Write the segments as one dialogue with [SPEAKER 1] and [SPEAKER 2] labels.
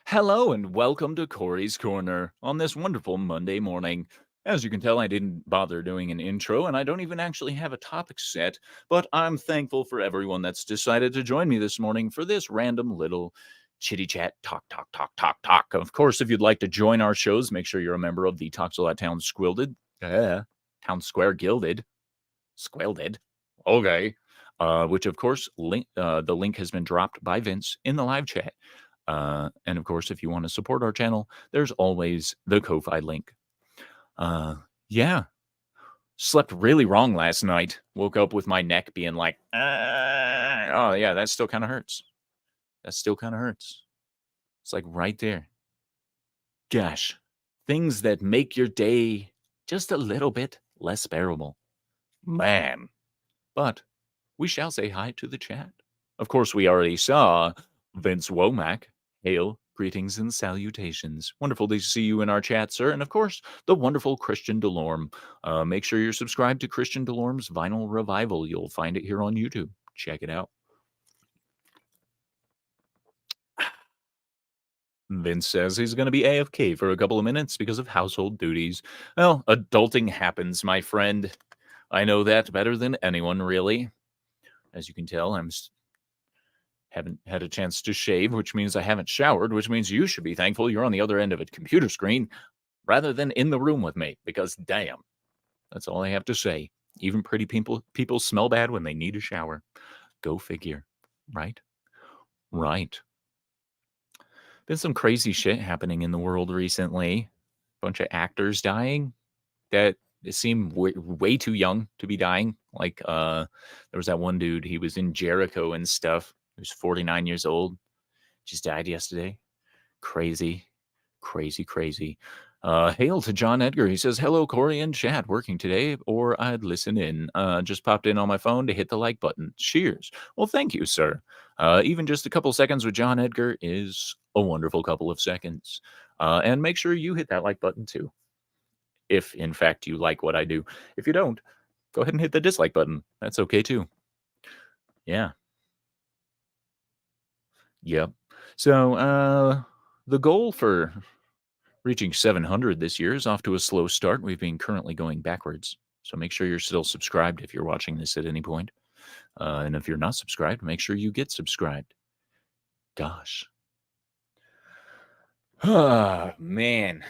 [SPEAKER 1] Hello and welcome to Cory's Corner on this wonderful Monday morning. As you can tell, I didn't bother doing an intro and I don't even actually have a topic set, but I'm thankful for everyone that's decided to join me this morning for this random little chitty chat, talk. Of course, if you'd like to join our shows, make sure you're a member of the Talks a Lot Town Square Gilded. Squelded. Okay. Which, of course, the link has been dropped by Vince in the live chat. And of course, if you want to support our channel, there's always the Ko-Fi link. Yeah, slept really wrong last night. Woke up with my neck being like, oh yeah, that still kind of hurts. That still kind of hurts. It's like right there. Gosh, things that make your day just a little bit less bearable. Man. But we shall say hi to the chat. Of course, we already saw Vince Womack. Hail, greetings and salutations. Wonderful to see you in our chat, sir. And of course, the wonderful Christian Delorme. Make sure you're subscribed to Christian Delorme's Vinyl Revival. You'll find it here on YouTube. Check it out. Vince says he's going to be AFK for a couple of minutes because of household duties. Well, adulting happens, my friend. I know that better than anyone, really. As you can tell, haven't had a chance to shave, which means I haven't showered, which means you should be thankful you're on the other end of a computer screen rather than in the room with me, because damn, that's all I have to say. Even pretty people smell bad when they need a shower. Go figure, right? Right. Been some crazy shit happening in the world recently. Bunch of actors dying that seem way too young to be dying. Like there was that one dude, he was in Jericho and stuff. He was 49 years old. Just died yesterday. Crazy. Hail to John Edgar. He says, hello, Cory and chat. Working today, or I'd listen in. Just popped in on my phone to hit the like button. Cheers. Well, thank you, sir. Even just a couple seconds with John Edgar is a wonderful couple of seconds. And make sure you hit that like button too. If, in fact, you like what I do. If you don't, go ahead and hit the dislike button. That's okay too. Yeah. Yep. So, the goal for reaching 700 this year is off to a slow start. We've been currently going backwards. So make sure you're still subscribed if you're watching this at any point. And if you're not subscribed, make sure you get subscribed. Gosh. Ah, man.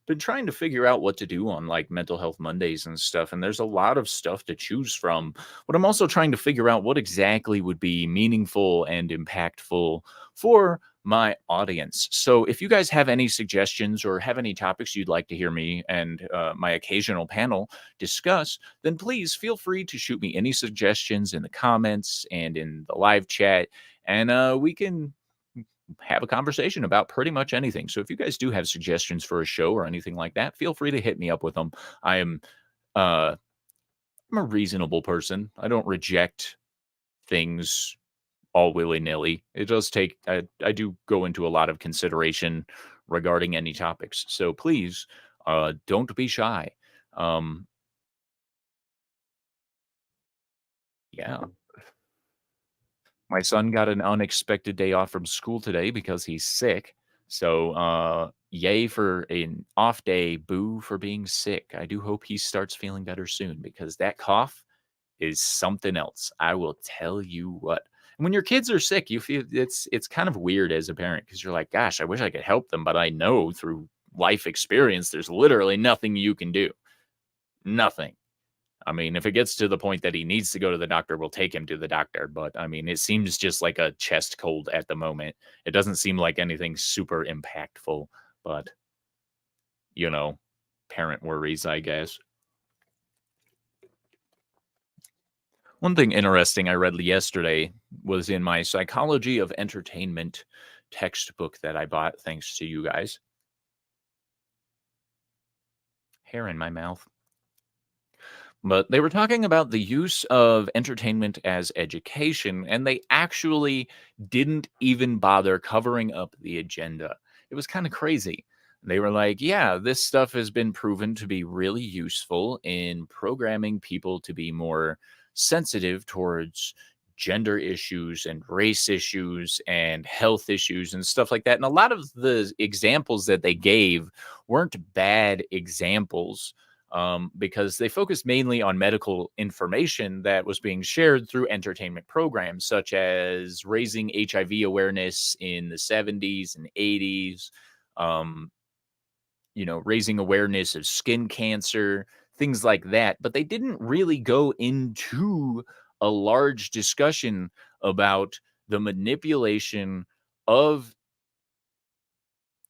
[SPEAKER 1] Been trying to figure out what to do on like mental health Mondays and stuff, and there's a lot of stuff to choose from. But I'm also trying to figure out what exactly would be meaningful and impactful for my audience. So if you guys have any suggestions or have any topics you'd like to hear me and my occasional panel discuss, then please feel free to shoot me any suggestions in the comments and in the live chat, and we can have a conversation about pretty much anything. So if you guys do have suggestions for a show or anything like that, feel free to hit me up with them. I am uh I'm a reasonable person. I don't reject things all willy-nilly. It does take I do go into a lot of consideration regarding any topics. So please don't be shy. Um yeah. My son got an unexpected day off from school today because he's sick. So, yay for an off day, boo for being sick. I do hope he starts feeling better soon because that cough is something else. I will tell you what. And when your kids are sick, you feel it's kind of weird as a parent because you're like, gosh, I wish I could help them, but I know through life experience there's literally nothing you can do. Nothing. I mean, if it gets to the point that he needs to go to the doctor, we'll take him to the doctor. But I mean, it seems just like a chest cold at the moment. It doesn't seem like anything super impactful, but you know, parent worries, I guess. One thing interesting I read yesterday was in my Psychology of Entertainment textbook that I bought thanks to you guys. Hair in my mouth. But they were talking about the use of entertainment as education, and they actually didn't even bother covering up the agenda. It was kind of crazy. They were like, yeah, this stuff has been proven to be really useful in programming people to be more sensitive towards gender issues and race issues and health issues and stuff like that. And a lot of the examples that they gave weren't bad examples, because they focused mainly on medical information that was being shared through entertainment programs, such as raising HIV awareness in the 70s and 80s, um, raising awareness of skin cancer, things like that. But they didn't really go into a large discussion about the manipulation of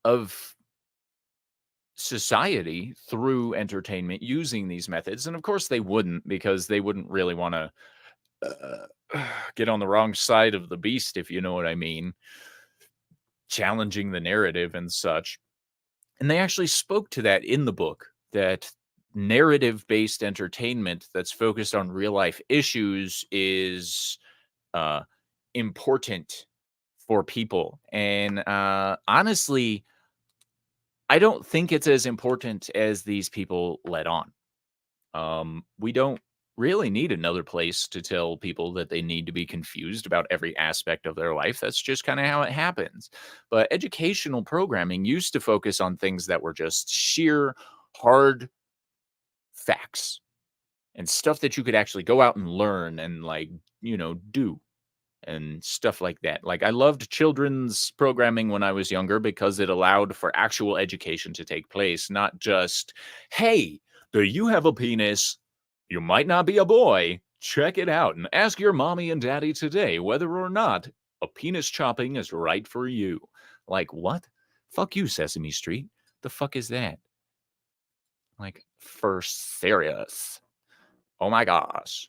[SPEAKER 1] of society through entertainment using these methods. And of course they wouldn't, because they wouldn't really want to get on the wrong side of the beast, if you know what I mean, challenging the narrative and such. And they actually spoke to that in the book, that narrative based entertainment that's focused on real life issues is uh, important for people. And honestly, I don't think it's as important as these people let on. We don't really need another place to tell people that they need to be confused about every aspect of their life. That's just kind of how it happens. But educational programming used to focus on things that were just sheer hard facts and stuff that you could actually go out and learn and, like, do and stuff like that. Like, I loved children's programming when I was younger because it allowed for actual education to take place, not just, hey, do you have a penis? You might not be a boy. Check it out and ask your mommy and daddy today whether or not a penis chopping is right for you. Like, what? Fuck you, Sesame Street. The fuck is that? Like, for serious. Oh my gosh.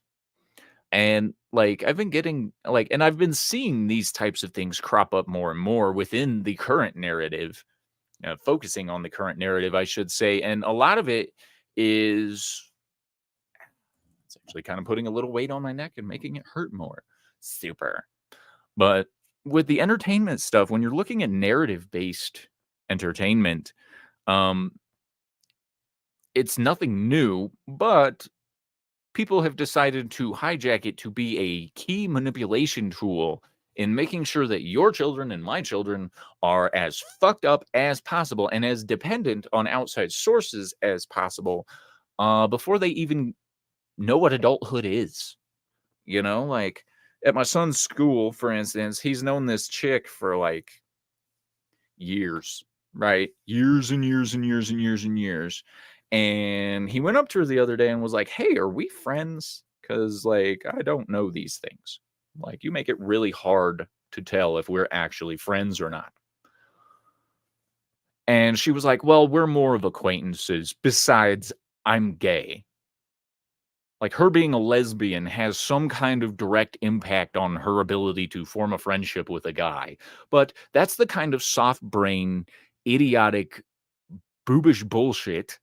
[SPEAKER 1] And, like, I've been getting like and I've been seeing these types of things crop up more and more within the current narrative, focusing on the current narrative, I should say. And a lot of it is it's actually kind of putting a little weight on my neck and making it hurt more. Super. But with the entertainment stuff, when you're looking at narrative-based entertainment, um, it's nothing new, but people have decided to hijack it to be a key manipulation tool in making sure that your children and my children are as fucked up as possible and as dependent on outside sources as possible, before they even know what adulthood is. Like, at my son's school, for instance, he's known this chick for like years, right? Years and years and years and years and years. And he went up to her the other day and was like, "Hey, are we friends? Because, like, I don't know these things. Like, you make it really hard to tell if we're actually friends or not." And she was like, "Well, we're more of acquaintances. Besides, I'm gay." Like, her being a lesbian has some kind of direct impact on her ability to form a friendship with a guy. But that's the kind of soft brain, idiotic, boobish bullshit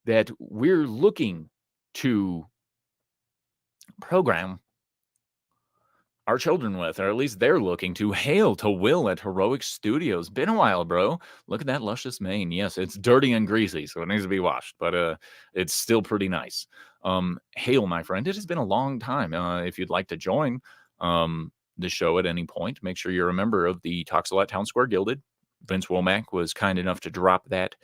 [SPEAKER 1] that we're looking to program our children with, or at least they're looking to. Hail to Will at Heroic Studios. Been a while, bro. Look at that luscious mane. Yes, it's dirty and greasy, so it needs to be washed, but it's still pretty nice. Hail, my friend. It has been a long time. If you'd like to join the show at any point, make sure you're a member of the Talks a Lot Town Square Gilded. Vince Womack was kind enough to drop that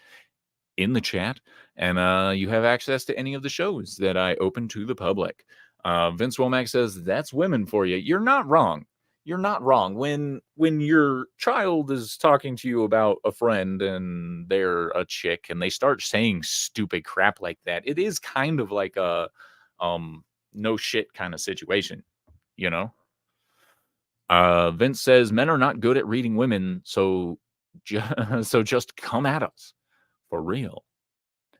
[SPEAKER 1] in the chat, and you have access to any of the shows that I open to the public. Vince Womack says, "That's women for you." You're not wrong. You're not wrong. When your child is talking to you about a friend and they're a chick and they start saying stupid crap like that, it is kind of like a no shit kind of situation, you know? Vince says men are not good at reading women, so so just come at us for real.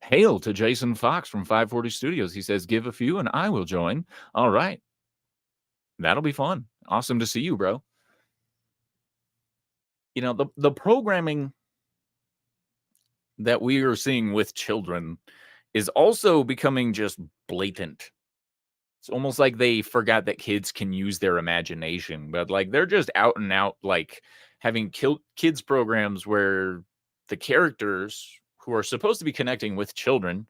[SPEAKER 1] Hail to Jason Fox from 540 Studios. He says, "Give a few and I will join." All right. That'll be fun. Awesome to see you, bro. The programming that we are seeing with children is also becoming just blatant. It's almost like they forgot that kids can use their imagination, but like they're just out and out, like having kids programs where the characters who are supposed to be connecting with children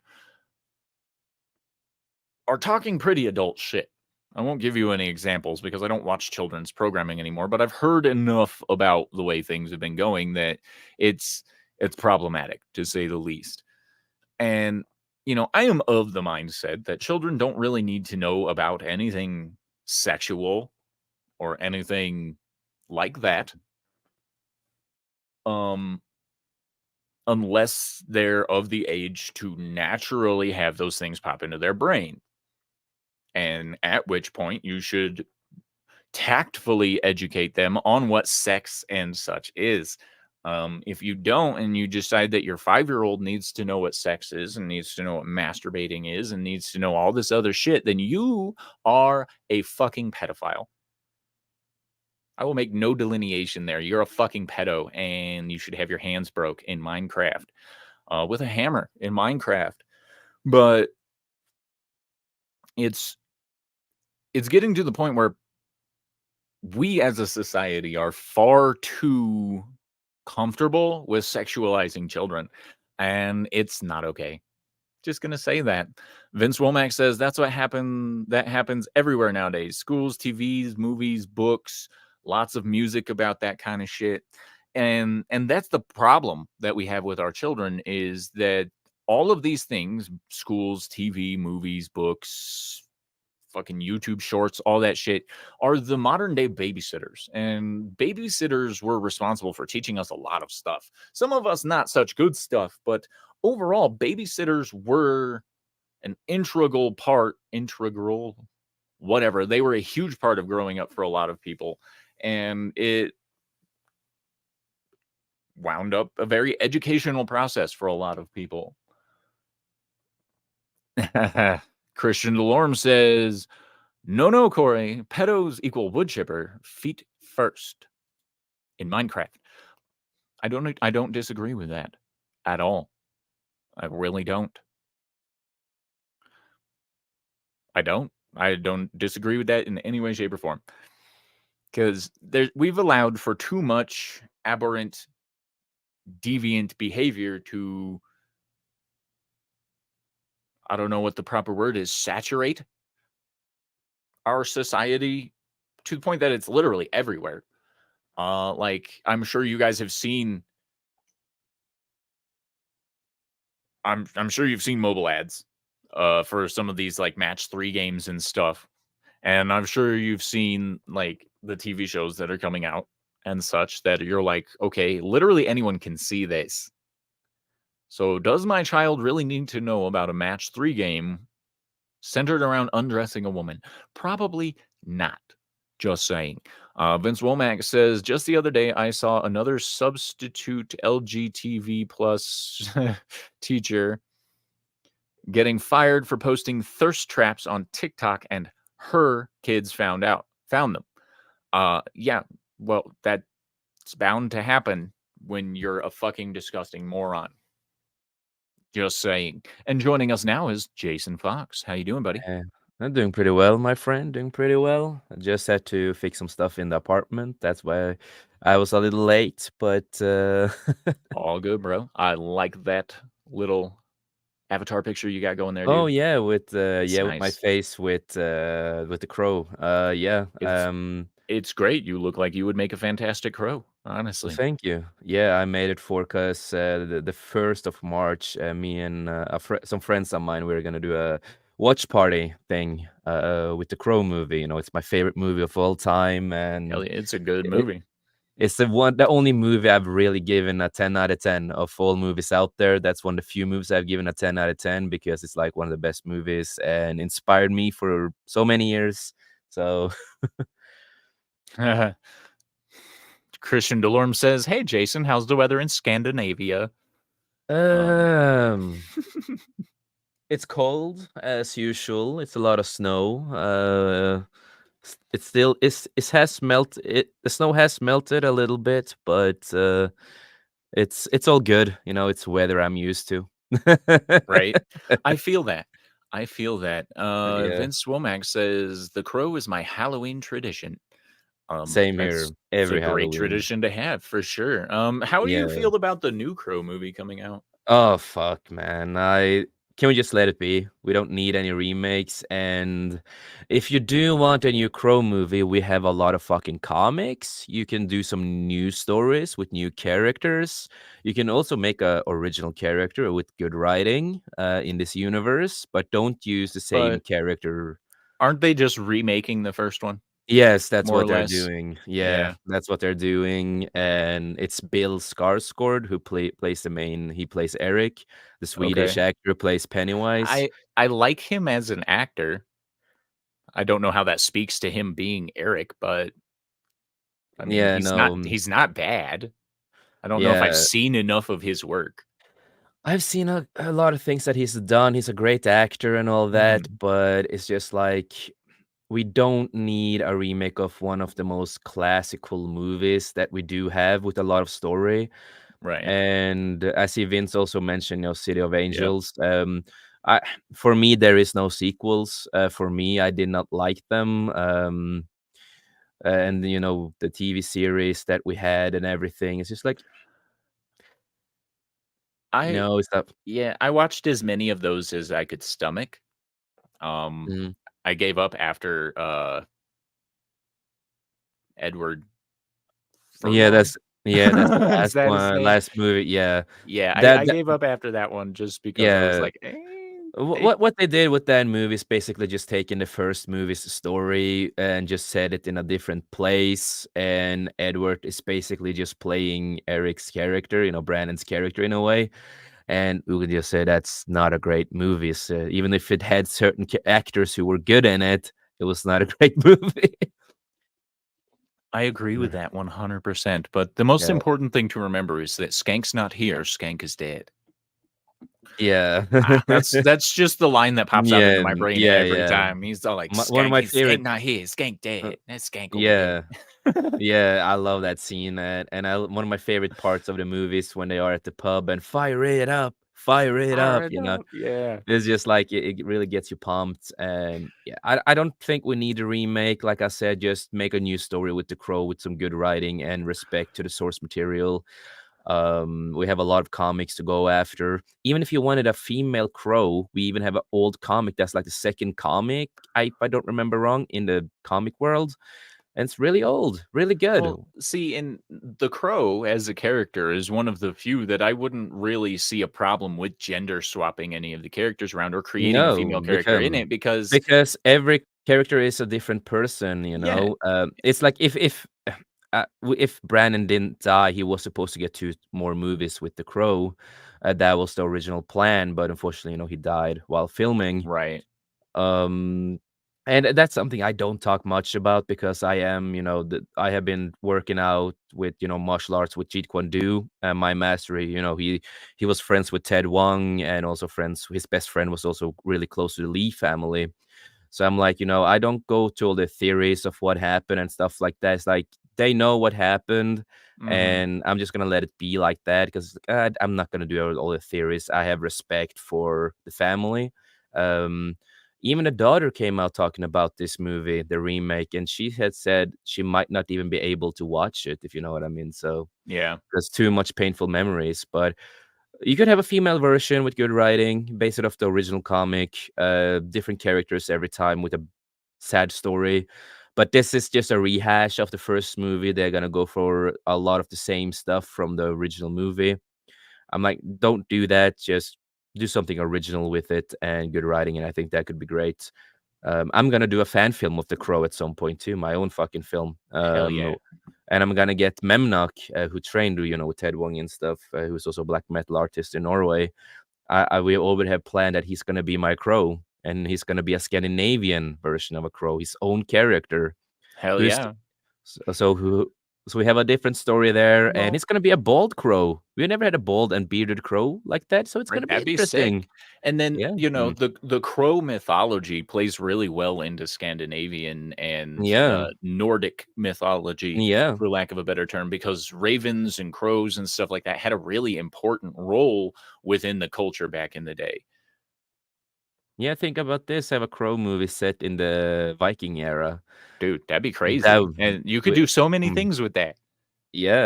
[SPEAKER 1] are talking pretty adult shit. I won't give you any examples because I don't watch children's programming anymore, but I've heard enough about the way things have been going that it's it's problematic to say the least. And I am of the mindset that children don't really need to know about anything sexual or anything like that. Um unless they're of the age to naturally have those things pop into their brain. And at which point you should tactfully educate them on what sex and such is. If you don't, and you decide that your 5-year-old needs to know what sex is and needs to know what masturbating is and needs to know all this other shit, then you are a fucking pedophile. I will make no delineation there. You're a fucking pedo, and you should have your hands broke in Minecraft with a hammer in Minecraft. But it's it's getting to the point where we as a society are far too comfortable with sexualizing children, and it's not okay. Just gonna say that. Vince Womack says that's that happens everywhere nowadays. Schools, TVs, movies, books, lots of music about that kind of shit. And that's the problem that we have with our children is that all of these things, schools, TV, movies, books, fucking YouTube shorts, all that shit, are the modern day babysitters. And babysitters were responsible for teaching us a lot of stuff. Some of us not such good stuff, but overall, babysitters were an integral, whatever. They were a huge part of growing up for a lot of people. And it wound up a very educational process for a lot of people. Christian Delorme says, no, no, Cory. Pedos equal wood chipper. Feet first in Minecraft. I don't disagree with that at all. I really don't. I don't. I don't disagree with that in any way, shape, or form. Because we've allowed for too much aberrant, deviant behavior to, I don't know what the proper word is, saturate our society to the point that it's literally everywhere. Like I'm sure you guys have seen. I'm sure you've seen mobile ads, for some of these like match 3 games and stuff. And I'm sure you've seen like the TV shows that are coming out and such that you're like, okay, literally anyone can see this. So does my child really need to know about a match 3 game centered around undressing a woman? Probably not. Just saying. Vince Womack says, just the other day, I saw another substitute LGTV plus teacher getting fired for posting thirst traps on TikTok, and her kids found them. Yeah, well, that's bound to happen when you're a fucking disgusting moron. Just saying. And joining us now is Jason Fox. How you doing, buddy?
[SPEAKER 2] Eh, I'm doing pretty well, my friend. Doing pretty well. I just had to fix some stuff in the apartment. That's why I was a little late. But
[SPEAKER 1] All good, bro. I like that little avatar picture you got going there,
[SPEAKER 2] oh
[SPEAKER 1] dude.
[SPEAKER 2] yeah,
[SPEAKER 1] It's
[SPEAKER 2] with my
[SPEAKER 1] nice.
[SPEAKER 2] face with the crow. Yeah.
[SPEAKER 1] It's great. You look like you would make a fantastic crow,
[SPEAKER 2] Well,
[SPEAKER 1] honestly.
[SPEAKER 2] thank you. Yeah, I made it for because the 1st of March, me and some friends of mine, we were gonna do a watch party thing with the Crow movie. You know, it's my favorite movie of all time,
[SPEAKER 1] Hell
[SPEAKER 2] and
[SPEAKER 1] yeah, it's a good
[SPEAKER 2] it,
[SPEAKER 1] movie.
[SPEAKER 2] it's the only movie I've really given a 10 out of 10 of all movies out there. That's one of the few movies I've given a 10 out of 10 because it's like one of the best movies and inspired me for so many years. So,
[SPEAKER 1] Christian Delorme says, "Hey Jason, how's the weather in Scandinavia?" Um,
[SPEAKER 2] um, it's cold as usual. It's a lot of snow. It's still it has melted. The snow has melted a little bit, but it's all good. You know, it's weather I'm used to.
[SPEAKER 1] right? I feel that. I feel that.
[SPEAKER 2] Yeah,
[SPEAKER 1] Vince Womack says the crow is my Halloween tradition.
[SPEAKER 2] same here.
[SPEAKER 1] That's a
[SPEAKER 2] Every
[SPEAKER 1] great
[SPEAKER 2] Halloween.
[SPEAKER 1] tradition to have for sure. How do you
[SPEAKER 2] Yeah.
[SPEAKER 1] feel about the new Crow movie coming out?
[SPEAKER 2] Oh fuck, man. can we just let it be? We don't need any remakes. And if you do want a new Crow movie, we have a lot of fucking comics. You can do some new stories with new characters. You can also make a original character with good writing in this universe, but don't use the same
[SPEAKER 1] But
[SPEAKER 2] character.
[SPEAKER 1] aren't they just remaking the first one,
[SPEAKER 2] Yes, that's
[SPEAKER 1] more or
[SPEAKER 2] what they're
[SPEAKER 1] less?
[SPEAKER 2] doing. Yeah,
[SPEAKER 1] Yeah.
[SPEAKER 2] that's what they're doing, and it's Bill Skarsgård who plays the main. He plays Eric. The Swedish
[SPEAKER 1] Okay.
[SPEAKER 2] actor plays Pennywise.
[SPEAKER 1] I like him as an actor. I don't know how that speaks to him being Eric, but I mean,
[SPEAKER 2] Yeah, no,
[SPEAKER 1] he's not bad. I don't know if I've
[SPEAKER 2] yeah.
[SPEAKER 1] seen enough of his work.
[SPEAKER 2] I've seen a lot of things that he's done. He's a great actor and all that,
[SPEAKER 1] Mhm.
[SPEAKER 2] but it's just like we don't need a remake of one of the most classical movies that we do have with a lot of story.
[SPEAKER 1] Right.
[SPEAKER 2] And I see Vince also mentioned, City of
[SPEAKER 1] Yep.
[SPEAKER 2] Angels. I For me, there is no sequels. For me, I did not like them. And the TV series that we had and everything. It's just like,
[SPEAKER 1] I
[SPEAKER 2] no, it's not.
[SPEAKER 1] Yeah, I watched as many of those as I could stomach. Um,
[SPEAKER 2] Mhm.
[SPEAKER 1] I gave up after, Edward
[SPEAKER 2] Yeah,
[SPEAKER 1] Furlong?
[SPEAKER 2] that's the
[SPEAKER 1] Is
[SPEAKER 2] last
[SPEAKER 1] that his
[SPEAKER 2] one,
[SPEAKER 1] name?
[SPEAKER 2] last movie. Yeah,
[SPEAKER 1] Yeah, I
[SPEAKER 2] that
[SPEAKER 1] gave up after that one just because I was
[SPEAKER 2] yeah.
[SPEAKER 1] like, "Eh, they."
[SPEAKER 2] What they did with that movie is basically just taking the first movie's story and just set it in a different place, and Edward is basically just playing Eric's character, Brandon's character in a way, and we could just say that's not a great movie. So even if it had certain actors who were good in it, it was not a great movie.
[SPEAKER 1] I agree with that 100%, but the most
[SPEAKER 2] Yeah.
[SPEAKER 1] important thing to remember is that Skank's not here, Skank is dead.
[SPEAKER 2] Yeah.
[SPEAKER 1] That's just the line that pops out into
[SPEAKER 2] Yeah,
[SPEAKER 1] my brain
[SPEAKER 2] yeah,
[SPEAKER 1] every
[SPEAKER 2] yeah.
[SPEAKER 1] time. He's all like,
[SPEAKER 2] One of my
[SPEAKER 1] Skank
[SPEAKER 2] favorite
[SPEAKER 1] not here, Skank
[SPEAKER 2] uh,
[SPEAKER 1] dead. That's Skank over there."
[SPEAKER 2] yeah. Yeah, I love that scene, and one of my favorite parts of the movie is when they are at the pub and fire it
[SPEAKER 1] Fire
[SPEAKER 2] up.
[SPEAKER 1] it up, yeah.
[SPEAKER 2] It's just like it really gets you pumped, and yeah, I don't think we need a remake. Like I said, just make a new story with the Crow with some good writing and respect to the source material. We have a lot of comics to go after. Even if you wanted a female Crow, we even have an old comic that's like the second comic, if I don't remember wrong, in the comic world, and it's really old, really good.
[SPEAKER 1] Well, see, and the Crow as a character is one of the few that I wouldn't really see a problem with gender swapping any of the characters around or creating a
[SPEAKER 2] No,
[SPEAKER 1] female character in it because
[SPEAKER 2] because every character is a different person,
[SPEAKER 1] yeah,
[SPEAKER 2] It's like if Brandon didn't die, he was supposed to get 2 more movies with The Crow. That was the original plan, but unfortunately, he died while filming.
[SPEAKER 1] right.
[SPEAKER 2] Um, and that's something I don't talk much about because I am, I have been working out with, martial arts with Jeet Kune Do, and my mastery. He was friends with Ted Wong, and also friends. His best friend was also really close to the Lee family. So I'm like, I don't go to all the theories of what happened and stuff like that. It's like they know what happened,
[SPEAKER 1] Mhm.
[SPEAKER 2] and I'm just gonna let it be like that because I'm not gonna do all the theories. I have respect for the family. Um, Even the daughter came out talking about this movie, the remake, and she had said she might not even be able to watch it, if you know what I mean. So
[SPEAKER 1] Yeah.
[SPEAKER 2] there's too much painful memories. But you could have a female version with good writing, based it off the original comic, different characters every time with a sad story. But this is just a rehash of the first movie. They're gonna go for a lot of the same stuff from the original movie. I'm like, don't do that. Just do something original with it and good writing, and I think that could be great. I'm gonna do a fan film of The Crow at some point too, my own fucking film.
[SPEAKER 1] Hell yeah.
[SPEAKER 2] And I'm gonna get Memnock, who trained, with Ted Wong and stuff, who's also a black metal artist in Norway. We already have planned that he's gonna be my Crow, and he's gonna be a Scandinavian version of a Crow, his own character,
[SPEAKER 1] Hell
[SPEAKER 2] who's
[SPEAKER 1] yeah.
[SPEAKER 2] so who. So we have a different story there, and
[SPEAKER 1] Well,
[SPEAKER 2] it's gonna be a bald crow. We never had a bald and bearded crow like that, so it's
[SPEAKER 1] right,
[SPEAKER 2] gonna be
[SPEAKER 1] that'd be sick.
[SPEAKER 2] interesting.
[SPEAKER 1] And then,
[SPEAKER 2] Yeah,
[SPEAKER 1] the crow mythology plays really well into Scandinavian and,
[SPEAKER 2] yeah,
[SPEAKER 1] Nordic mythology,
[SPEAKER 2] yeah.
[SPEAKER 1] for lack of a better term, because ravens and crows and stuff like that had a really important role within the culture back in the day.
[SPEAKER 2] Yeah, think about this. Have a Crow movie set in the Viking era.
[SPEAKER 1] Dude, that'd be
[SPEAKER 2] That
[SPEAKER 1] crazy,
[SPEAKER 2] would
[SPEAKER 1] and you could
[SPEAKER 2] wi
[SPEAKER 1] do so many
[SPEAKER 2] mm,
[SPEAKER 1] things with that.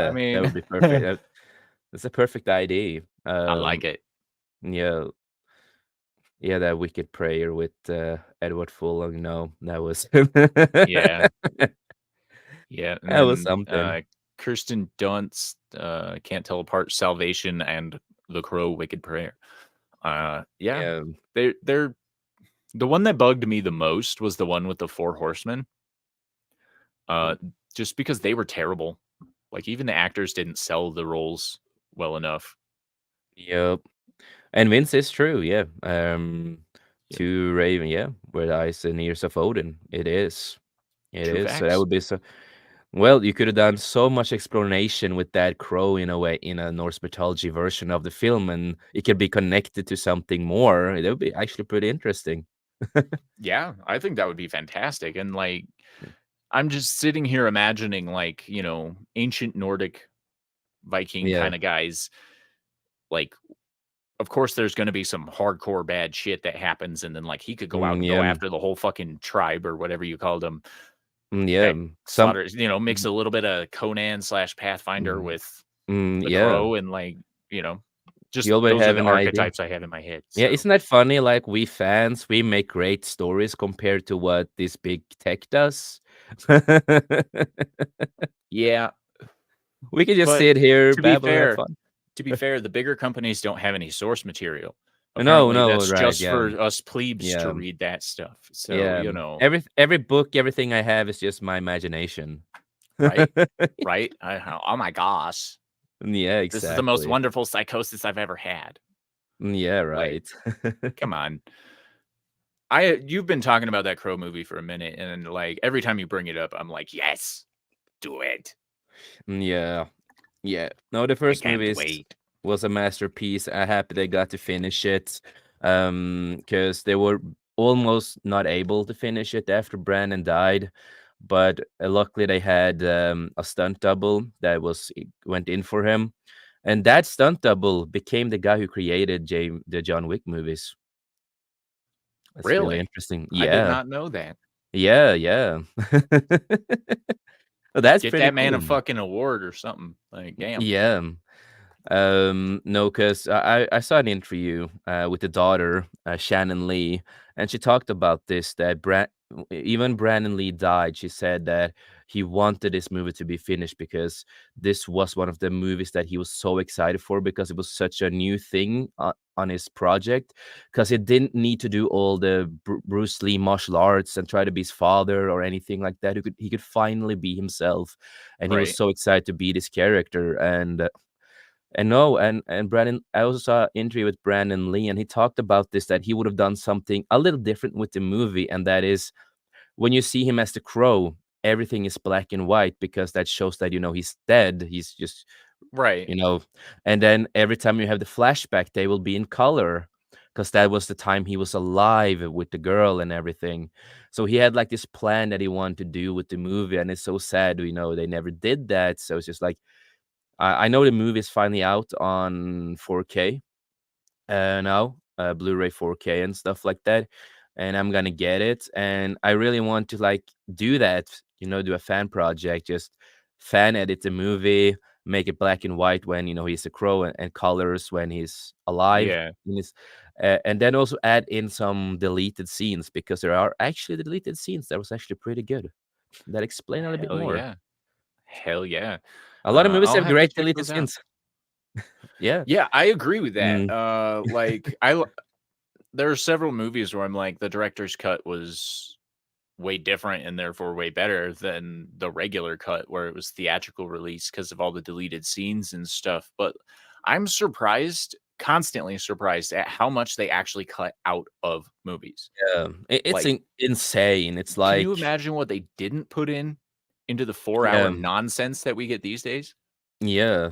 [SPEAKER 1] I
[SPEAKER 2] yeah, that
[SPEAKER 1] mean,
[SPEAKER 2] would be perfect. That's a perfect idea.
[SPEAKER 1] I like it.
[SPEAKER 2] Yeah. Yeah, that Wicked Prayer with, Edward Furlong, no, that was
[SPEAKER 1] Yeah, yeah, and
[SPEAKER 2] that was
[SPEAKER 1] then,
[SPEAKER 2] something.
[SPEAKER 1] Kirsten Dunst, Can't Tell Apart Salvation and The Crow, Wicked Prayer. Yeah,
[SPEAKER 2] Yeah,
[SPEAKER 1] they're the one that bugged me the most was the one with the 4 horsemen, uh,
[SPEAKER 2] mm,
[SPEAKER 1] just because they were terrible. Like, even the actors didn't sell the roles well enough.
[SPEAKER 2] yep, and Vince is true, yeah,
[SPEAKER 1] Yep,
[SPEAKER 2] to Raven, yeah, with Eyes and Ears of Odin, it
[SPEAKER 1] true
[SPEAKER 2] is, so that
[SPEAKER 1] facts.
[SPEAKER 2] would be so well, you could have done so much explanation with that crow in a way, in a Norse mythology version of the film, and it could be connected to something more. That would be actually pretty interesting.
[SPEAKER 1] Yeah, I think that would be fantastic, and, like, I'm just sitting here imagining, like, ancient Nordic Viking
[SPEAKER 2] Yeah.
[SPEAKER 1] kinda guys, like, of course, there's gonna be some hardcore bad shit that happens, and then, like, he could go out and
[SPEAKER 2] Yeah,
[SPEAKER 1] go after the whole fucking tribe or whatever you called them
[SPEAKER 2] yeah,
[SPEAKER 1] that
[SPEAKER 2] some
[SPEAKER 1] slaughters mix a little bit of Conan/Pathfinder
[SPEAKER 2] mm,
[SPEAKER 1] with the
[SPEAKER 2] yeah.
[SPEAKER 1] crow and, like, you know, just
[SPEAKER 2] You already
[SPEAKER 1] those are
[SPEAKER 2] have
[SPEAKER 1] the
[SPEAKER 2] an idea.
[SPEAKER 1] archetypes I have in my head,
[SPEAKER 2] Yeah,
[SPEAKER 1] so
[SPEAKER 2] isn't that funny? Like, we fans, we make great stories compared to what this big tech does.
[SPEAKER 1] yeah,
[SPEAKER 2] We can just
[SPEAKER 1] but
[SPEAKER 2] sit here,
[SPEAKER 1] to be
[SPEAKER 2] babble, and have
[SPEAKER 1] fair
[SPEAKER 2] fun.
[SPEAKER 1] to be fair, the bigger companies don't have any source material.
[SPEAKER 2] No,
[SPEAKER 1] Apparently,
[SPEAKER 2] no,
[SPEAKER 1] that's
[SPEAKER 2] right,
[SPEAKER 1] just
[SPEAKER 2] yeah,
[SPEAKER 1] for us plebes to
[SPEAKER 2] yeah.
[SPEAKER 1] read that stuff, so,
[SPEAKER 2] Yeah, every book, everything I have is just my imagination.
[SPEAKER 1] right? Right? Oh my gosh.
[SPEAKER 2] Yeah,
[SPEAKER 1] This is the most
[SPEAKER 2] exactly.
[SPEAKER 1] wonderful psychosis I've ever had.
[SPEAKER 2] Yeah,
[SPEAKER 1] Like,
[SPEAKER 2] right.
[SPEAKER 1] come on. You've been talking about that Crow movie for a minute, and, like, every time you bring it up, I'm like, "Yes, do it.
[SPEAKER 2] Yeah, yeah. No, the
[SPEAKER 1] I
[SPEAKER 2] first
[SPEAKER 1] can't
[SPEAKER 2] movie
[SPEAKER 1] wait."
[SPEAKER 2] was a masterpiece. I'm happy they got to finish it, because they were almost not able to finish it after Brandon died, but, luckily they had, a stunt double that went in for him, and that stunt double became the guy who created the John Wick movies. That's really
[SPEAKER 1] Really?
[SPEAKER 2] interesting.
[SPEAKER 1] I did
[SPEAKER 2] Yeah.
[SPEAKER 1] not know that.
[SPEAKER 2] Yeah, yeah. Well, that's
[SPEAKER 1] Get
[SPEAKER 2] pretty
[SPEAKER 1] that man a
[SPEAKER 2] cool.
[SPEAKER 1] fucking award or something. Like, damn.
[SPEAKER 2] Yeah. No, because I saw an interview with the daughter, Shannon Lee, and she talked about this that even Brandon Lee died. She said that he wanted this movie to be finished because this was one of the movies that he was so excited for because it was such a new thing on his project. Because he didn't need to do all the Bruce Lee martial arts and try to be his father or anything like that. He could finally be himself, and he was
[SPEAKER 1] Right.
[SPEAKER 2] so excited to be this character. And no, and Brandon, I also saw an interview with Brandon Lee, and he talked about this that he would have done something a little different with the movie, and that is when you see him as the Crow, everything is black and white because that shows that he's dead. He's just
[SPEAKER 1] Right.
[SPEAKER 2] you know, and then every time you have the flashback, they will be in color because that was the time he was alive with the girl and everything. So he had like this plan that he wanted to do with the movie, and it's so sad, they never did that. So it's just like I know the movie is finally out on 4K now, Blu-ray 4K and stuff like that, and I'm gonna get it. And I really want to like do that, do a fan project, just fan edit the movie, make it black and white when he's a crow, and colors when he's alive.
[SPEAKER 1] Yeah.
[SPEAKER 2] And then also add in some deleted scenes because there are actually deleted scenes that was actually pretty good. That explain a little bit
[SPEAKER 1] Hell
[SPEAKER 2] more.
[SPEAKER 1] yeah. Hell yeah.
[SPEAKER 2] A lot of movies
[SPEAKER 1] I'll
[SPEAKER 2] have
[SPEAKER 1] have to
[SPEAKER 2] great
[SPEAKER 1] check
[SPEAKER 2] deleted
[SPEAKER 1] those out.
[SPEAKER 2] scenes. Yeah.
[SPEAKER 1] Yeah, I agree with that.
[SPEAKER 2] Mm,
[SPEAKER 1] Like, there are several movies where I'm like, the director's cut was way different and therefore way better than the regular cut where it was theatrical release because of all the deleted scenes and stuff. But I'm surprised, constantly surprised at how much they actually cut out of movies.
[SPEAKER 2] yeah. It's
[SPEAKER 1] Like,
[SPEAKER 2] insane. It's
[SPEAKER 1] can you
[SPEAKER 2] like,
[SPEAKER 1] imagine what they didn't put in into the 4 hour
[SPEAKER 2] yeah,
[SPEAKER 1] nonsense that we get these days?
[SPEAKER 2] yeah.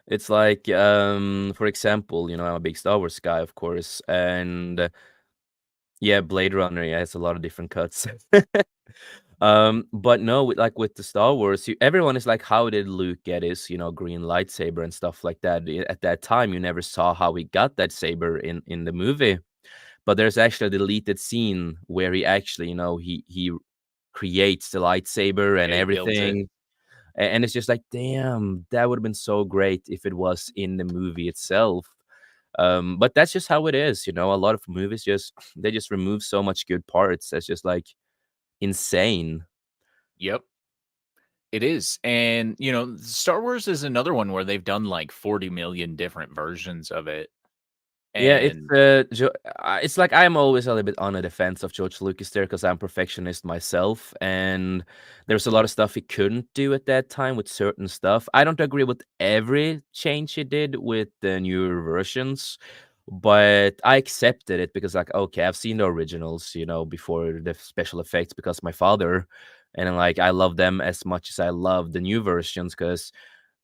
[SPEAKER 2] It's like, for example, I'm a big Star Wars guy, of course, and yeah, Blade Runner, yeah, has a lot of different cuts. But no, with the Star Wars, everyone is like, how did Luke get his, green lightsaber and stuff like that? At that time, you never saw how he got that saber in the movie. But there's actually a deleted scene where he actually, he creates the lightsaber and
[SPEAKER 1] Yeah, he builds it.
[SPEAKER 2] everything. And it's just like, damn, that would have been so great if it was in the movie itself. But that's just how it is, you know. A lot of movies just they just remove so much good parts. That's just like insane.
[SPEAKER 1] Yep, it is. And, Star Wars is another one where they've done like 40 million different versions of it.
[SPEAKER 2] Yeah,
[SPEAKER 1] And
[SPEAKER 2] it's like I'm always a little bit on the defense of George Lucas there because I'm perfectionist myself, and there's a lot of stuff he couldn't do at that time with certain stuff. I don't agree with every change he did with the newer versions, but I accepted it because, like, okay, I've seen the originals, you know, before the special effects because my father, and like I love them as much as I love the new versions because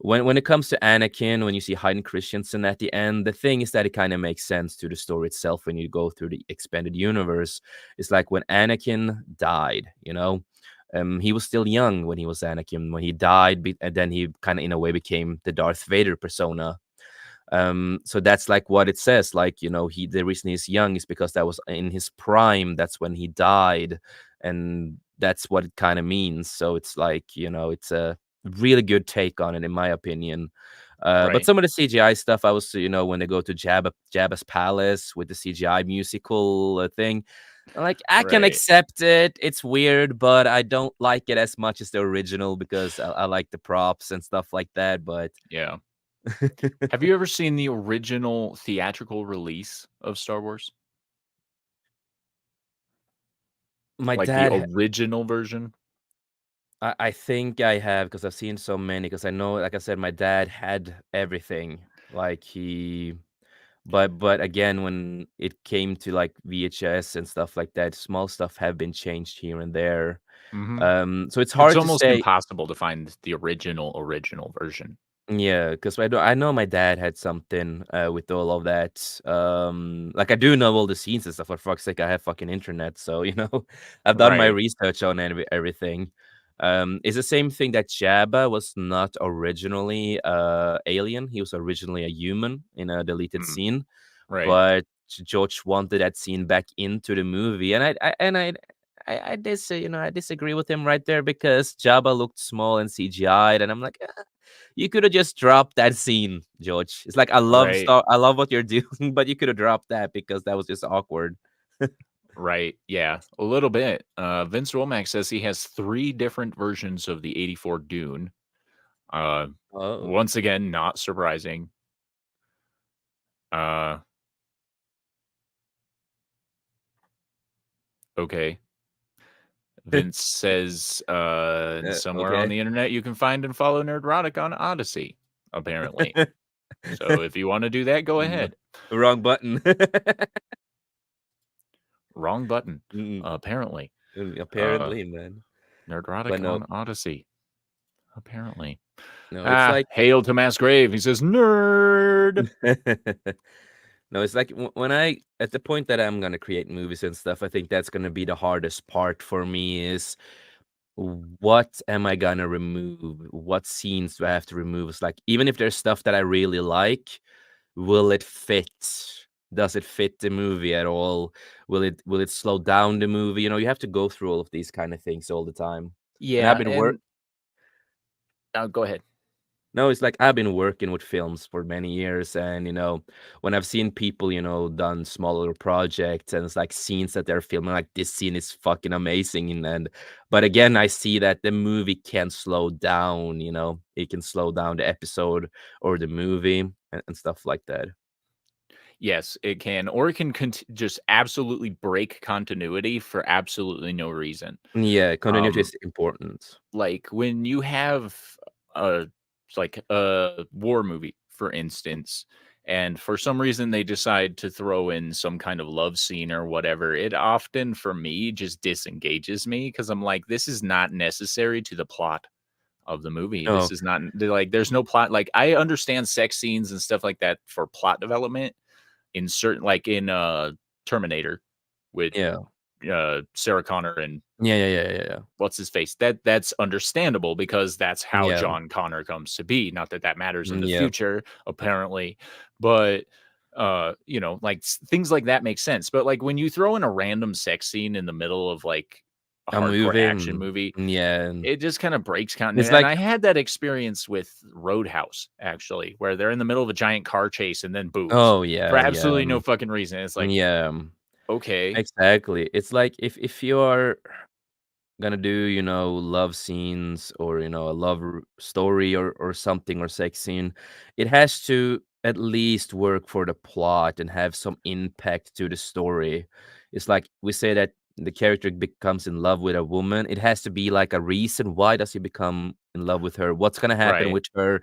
[SPEAKER 2] when it comes to Anakin, when you see Hayden Christensen at the end, the thing is that it kind of makes sense to the story itself when you go through the expanded universe. It's like when Anakin died, you know, he was still young when he was Anakin. When he died, and then he kind of in a way became the Darth Vader persona. So that's like what it says. Like, you know, the reason he's young is because that was in his prime. That's when he died, and that's what it kind of means. So it's like, you know, it's a really good take on it, in my opinion. But
[SPEAKER 1] right,
[SPEAKER 2] some of the CGI stuff, I was, you know, when they go to Jabba's palace with the CGI musical thing, like I can
[SPEAKER 1] right.
[SPEAKER 2] accept it. It's weird, but I don't like it as much as the original because I like the props and stuff like that. But
[SPEAKER 1] Yeah. Have you ever seen the original theatrical release of Star Wars?
[SPEAKER 2] my
[SPEAKER 1] Like the
[SPEAKER 2] dad
[SPEAKER 1] original version?
[SPEAKER 2] I think I have because I've seen so many. Because I know, like I said, my dad had everything. Like but again, when it came to like VHS and stuff like that, small stuff have been changed here and there.
[SPEAKER 1] Mhm.
[SPEAKER 2] So it's
[SPEAKER 1] It's
[SPEAKER 2] hard to
[SPEAKER 1] almost
[SPEAKER 2] say.
[SPEAKER 1] impossible to find the original version.
[SPEAKER 2] Yeah, because I know my dad had something with all of that. Like I do know all the scenes and stuff. For fuck's sake, I have fucking internet, so you know, I've done my
[SPEAKER 1] Right.
[SPEAKER 2] research on everything. It's the same thing that Jabba was not originally alien. He was originally a human in a deleted
[SPEAKER 1] Mm,
[SPEAKER 2] scene,
[SPEAKER 1] right.
[SPEAKER 2] but George wanted that scene back into the movie, and I disagree with him right there because Jabba looked small and CGI'd, and I'm like, you could have just dropped that scene, George. It's like
[SPEAKER 1] Right.
[SPEAKER 2] I love what you're doing, but you could have dropped that because that was just awkward.
[SPEAKER 1] Right. Yeah. A little bit. Vince Womack says he has 3 different versions of the '84 Dune. Uh,
[SPEAKER 2] Oh.
[SPEAKER 1] Once again, not surprising. Uh, okay. Vince says, somewhere on
[SPEAKER 2] Okay.
[SPEAKER 1] the internet you can find and follow Nerdrotic on Odyssey, apparently. So if you wanna do that, go
[SPEAKER 2] Mm,
[SPEAKER 1] ahead.
[SPEAKER 2] wrong button.
[SPEAKER 1] Wrong button,
[SPEAKER 2] Mm,
[SPEAKER 1] apparently. Uh,
[SPEAKER 2] apparently, man. But
[SPEAKER 1] Nerdrotic
[SPEAKER 2] no,
[SPEAKER 1] on Odyssey, apparently.
[SPEAKER 2] no, it's like
[SPEAKER 1] Hail to Mass Grave. He says, "Nerd."
[SPEAKER 2] no, it's like when I at the point that I'm gonna create movies and stuff, I think that's gonna be the hardest part for me is what am I gonna remove? What scenes do I have to remove? It's like even if there's stuff that I really like, will it fit? Does it fit the movie at all? Will it slow down the movie? You know, you have to go through all of these kind of things all the time. And I've
[SPEAKER 1] Yeah,
[SPEAKER 2] been work
[SPEAKER 1] and go ahead.
[SPEAKER 2] no, it's like I've been working with films for many years, and you know, when I've seen people, you know, done smaller projects, and it's like scenes that they're filming, like this scene is fucking amazing, and but again, I see that the movie can slow down. You know, it can slow down the episode or the movie and stuff like that.
[SPEAKER 1] Yes, it can, or it can just absolutely break continuity for absolutely no reason.
[SPEAKER 2] Yeah, continuity
[SPEAKER 1] Um
[SPEAKER 2] is important.
[SPEAKER 1] Like, when you have a like, a war movie, for instance, and for some reason they decide to throw in some kind of love scene or whatever, it often, for me, just disengages me because 'cause I'm like, "This is not necessary to the plot of the movie. This
[SPEAKER 2] Oh,
[SPEAKER 1] is not like, there's no plot." Like, I understand sex scenes and stuff like that for plot development in certain like, in, Terminator with,
[SPEAKER 2] yeah.
[SPEAKER 1] Sarah Connor and
[SPEAKER 2] Yeah.
[SPEAKER 1] what's his face? That's understandable because that's how
[SPEAKER 2] Yeah.
[SPEAKER 1] John Connor comes to be. Not that that matters in the
[SPEAKER 2] Yeah.
[SPEAKER 1] future, apparently, but like things like that make sense. But like when you throw in a random sex scene in the middle of like a
[SPEAKER 2] A
[SPEAKER 1] hardcore
[SPEAKER 2] movie,
[SPEAKER 1] action movie.
[SPEAKER 2] yeah,
[SPEAKER 1] It just kinda breaks
[SPEAKER 2] it's
[SPEAKER 1] continuity, and
[SPEAKER 2] like
[SPEAKER 1] I had that experience with Roadhouse, actually, where they're in the middle of a giant car chase and then boobs
[SPEAKER 2] oh,
[SPEAKER 1] for
[SPEAKER 2] yeah, yeah,
[SPEAKER 1] absolutely no fucking reason. It's like,
[SPEAKER 2] yeah,
[SPEAKER 1] "Okay."
[SPEAKER 2] exactly. It's like if you are gonna do, love scenes or, a love story or something or sex scene, it has to at least work for the plot and have some impact to the story. It's like we say that the character becomes in love with a woman. It has to be like a reason. Why does he become in love with her? What's gonna happen
[SPEAKER 1] Right,
[SPEAKER 2] with her?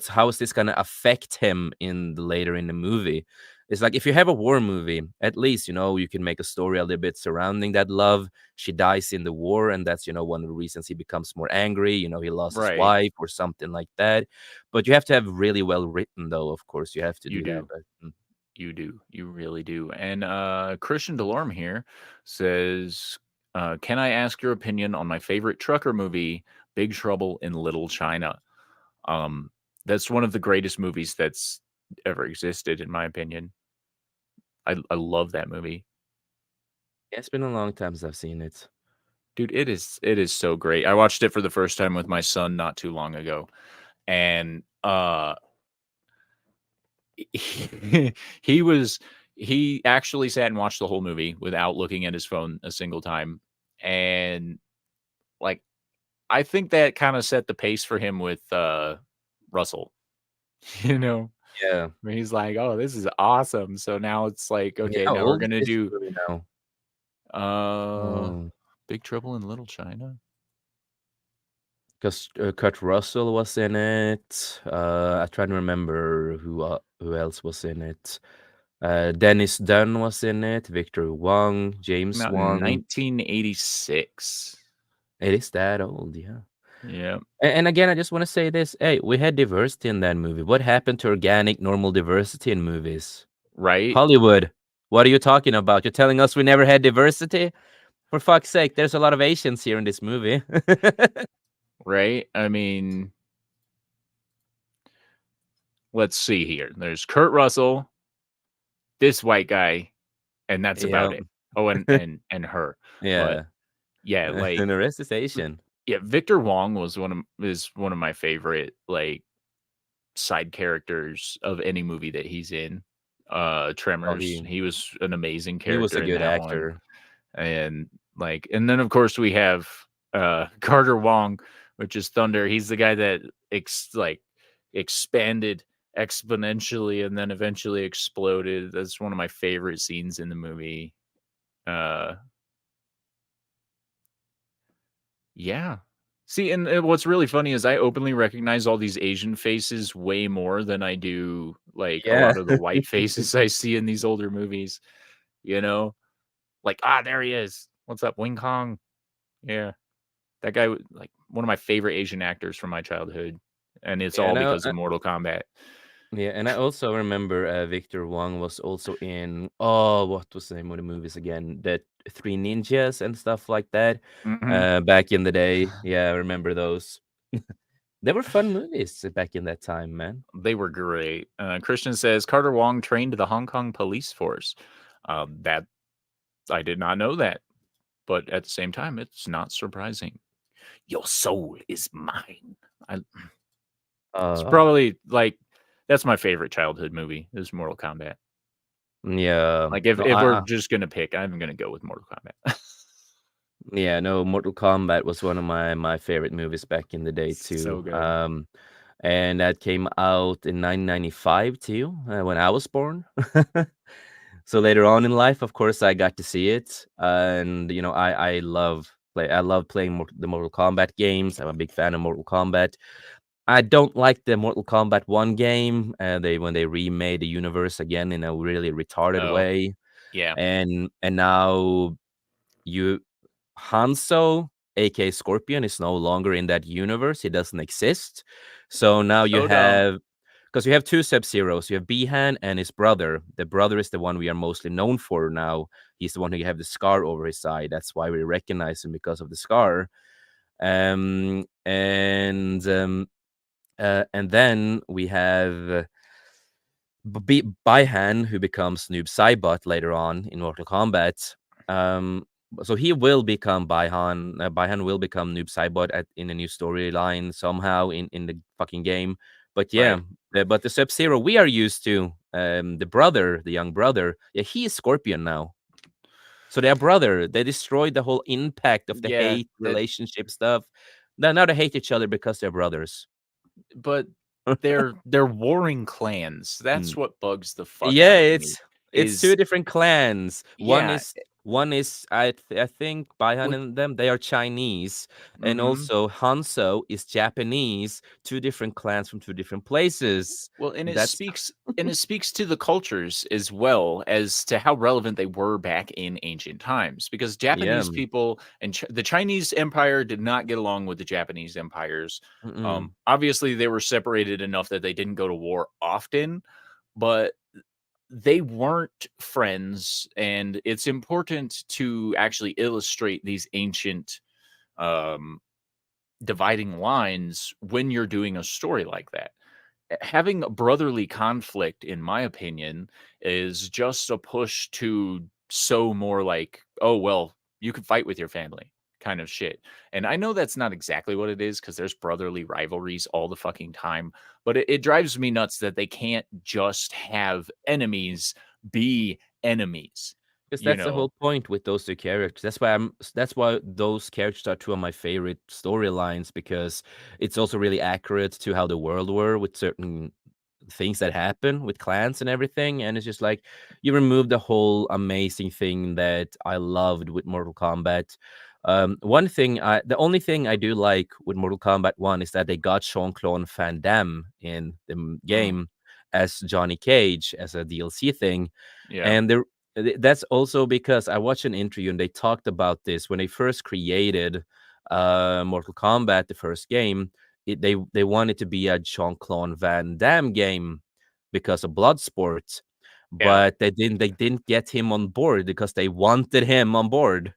[SPEAKER 2] How is this gonna affect him in the later in the movie? It's like if you have a war movie, at least you can make a story a little bit surrounding that love. She dies in the war, and that's one of the reasons he becomes more angry. He lost his
[SPEAKER 1] right.
[SPEAKER 2] wife or something like that. But you have to have really well written, though. Of course, you have to
[SPEAKER 1] You
[SPEAKER 2] do that.
[SPEAKER 1] do.
[SPEAKER 2] But
[SPEAKER 1] You do. You really do. And Christian Delorme here says, "Can I ask your opinion on my favorite trucker movie, Big Trouble in Little China?" Um, that's one of the greatest movies that's ever existed, in my opinion. I love that movie,
[SPEAKER 2] yeah, it's been a long time since I've seen it.
[SPEAKER 1] dude. It is so great. I watched it for the first time with my son not too long ago, and he, he was he actually sat and watched the whole movie without looking at his phone a single time, and like I think that kind of set the pace for him with Russell, you know,
[SPEAKER 2] Yeah.
[SPEAKER 1] where he's like, "Oh, this is awesome." So now it's like,
[SPEAKER 2] Yeah.
[SPEAKER 1] okay,
[SPEAKER 2] How
[SPEAKER 1] now we're
[SPEAKER 2] old is
[SPEAKER 1] gonna
[SPEAKER 2] this
[SPEAKER 1] do
[SPEAKER 2] movie now?
[SPEAKER 1] uh
[SPEAKER 2] Oh,
[SPEAKER 1] Big Trouble in Little China.
[SPEAKER 2] because Kurt Russell was in it. I'm trying to remember who else was in it. Dennis Dunn was in it. Victor Wong, James
[SPEAKER 1] Came out in
[SPEAKER 2] Wong.
[SPEAKER 1] 1986.
[SPEAKER 2] It is that old, yeah.
[SPEAKER 1] Yeah,
[SPEAKER 2] And again, I just want to say this. Hey, we had diversity in that movie. What happened to organic, normal diversity in movies?
[SPEAKER 1] right,
[SPEAKER 2] Hollywood, what are you talking about? You're telling us we never had diversity? For fuck's sake, there's a lot of Asians here in this movie.
[SPEAKER 1] right. I mean, let's see here. There's Kurt Russell, this white guy, and that's
[SPEAKER 2] Yeah.
[SPEAKER 1] about it. Oh, and her. But
[SPEAKER 2] Yeah.
[SPEAKER 1] yeah,
[SPEAKER 2] And
[SPEAKER 1] like
[SPEAKER 2] the rest is Asian.
[SPEAKER 1] yeah, Victor Wong is one of my favorite like side characters of any movie that he's in.
[SPEAKER 2] Oh,
[SPEAKER 1] Tremors, he was an amazing
[SPEAKER 2] he was a
[SPEAKER 1] character in
[SPEAKER 2] good
[SPEAKER 1] that one.
[SPEAKER 2] actor.
[SPEAKER 1] And like and then of course we have Carter Wong, which is Thunder. He's the guy that expanded exponentially and then eventually exploded. That's one of my favorite scenes in the movie. Uh yeah. See, and what's really funny is I openly recognize all these Asian faces way more than I do like a
[SPEAKER 2] Yeah.
[SPEAKER 1] lot of the white faces I see in these older movies, you know? Like, ah, there he is. What's up, Wing Kong? Yeah. That guy was, like, one of my favorite Asian actors from my childhood, and it's
[SPEAKER 2] Yeah,
[SPEAKER 1] all
[SPEAKER 2] and
[SPEAKER 1] because of Mortal Kombat.
[SPEAKER 2] I also remember Victor Wong was also in what was the name of the movies again? The Three Ninjas and stuff like that.
[SPEAKER 1] Mhm.
[SPEAKER 2] Back in the day. Yeah, I remember those. They were fun movies back in that time, man.
[SPEAKER 1] They were great. Christian says, "Carter Wong trained the Hong Kong police force." That I did not know that, but at the same time, it's not surprising. Your soul is mine. I it's
[SPEAKER 2] Uh,
[SPEAKER 1] probably, like that's my favorite childhood movie is Mortal Kombat.
[SPEAKER 2] yeah.
[SPEAKER 1] Like, if
[SPEAKER 2] No,
[SPEAKER 1] if we're just gonna pick, I'm gonna go with Mortal Kombat.
[SPEAKER 2] no, Mortal Kombat was one of my favorite movies back in the day too.
[SPEAKER 1] So good.
[SPEAKER 2] And that came out in 1995 too, when I was born. So later on in life, of course, I got to see it, and I love playing the Mortal Kombat games. I'm a big fan of Mortal Kombat. I don't like the Mortal Kombat 1 game. When they remade the universe again in a really retarded
[SPEAKER 1] Oh,
[SPEAKER 2] way,
[SPEAKER 1] yeah.
[SPEAKER 2] and now you Hanzo, aka Scorpion, is no longer in that universe. He doesn't exist. So now you
[SPEAKER 1] So dumb.
[SPEAKER 2] have because you have two Sub-Zeros. You have Bihan and his brother. The brother is the one we are mostly known for now. He's the one who have the scar over his side. That's why we recognize him because of the scar. And then we have Bihan, who becomes Noob Saibot later on in Mortal Kombat. so he will become Baihan. Baihan will become Noob Saibot in a new storyline somehow in the fucking game. But yeah,
[SPEAKER 1] Right.
[SPEAKER 2] but the Sub Zero we are used to, the brother, the young brother, yeah, he is Scorpion now. So they're brother. They destroyed the whole impact of the
[SPEAKER 1] Yeah,
[SPEAKER 2] hate
[SPEAKER 1] that
[SPEAKER 2] relationship stuff. Now they hate each other because they're brothers.
[SPEAKER 1] but they're warring clans. That's
[SPEAKER 2] Mm.
[SPEAKER 1] what bugs the fuck
[SPEAKER 2] Yeah,
[SPEAKER 1] out of me.
[SPEAKER 2] it's two
[SPEAKER 1] Is
[SPEAKER 2] different clans.
[SPEAKER 1] yeah,
[SPEAKER 2] One is I think Baihan
[SPEAKER 1] what
[SPEAKER 2] and them they are Chinese, and
[SPEAKER 1] mhm.
[SPEAKER 2] also Hanzo is Japanese. Two different clans from two different places.
[SPEAKER 1] Well,
[SPEAKER 2] That's
[SPEAKER 1] and it speaks to the cultures as well as to how relevant they were back in ancient times. Because
[SPEAKER 2] yeah.
[SPEAKER 1] Japanese people and the Chinese Empire did not get along with the Japanese empires.
[SPEAKER 2] Mm-mm.
[SPEAKER 1] Obviously, they were separated enough that they didn't go to war often, but they weren't friends. And it's important to actually illustrate these ancient um, dividing lines when you're doing a story like that. Having a brotherly conflict, in my opinion, is just a push to sow more like, oh, well, you can fight with your family kind of shit. And I know that's not exactly what it is because there's brotherly rivalries all the fucking time, but it drives me nuts that they can't just have enemies be enemies,
[SPEAKER 2] Because
[SPEAKER 1] you
[SPEAKER 2] that's the
[SPEAKER 1] know?
[SPEAKER 2] whole point with those two characters. That's why those characters are two of my favorite storylines because it's also really accurate to how the world were with certain things that happen with clans and everything. And it's just like you remove the whole amazing thing that I loved with Mortal Kombat. The only thing I do like with Mortal Kombat 1 is that they got Jean-Claude Van Damme in the
[SPEAKER 1] Mm,
[SPEAKER 2] game as Johnny Cage as a DLC thing.
[SPEAKER 1] yeah,
[SPEAKER 2] And that's also because I watched an interview and they talked about this when they first created Mortal Kombat, the first game. They wanted to be a Jean-Claude Van Damme game because of Bloodsport,
[SPEAKER 1] yeah.
[SPEAKER 2] but they didn't get him on board because they wanted him on board,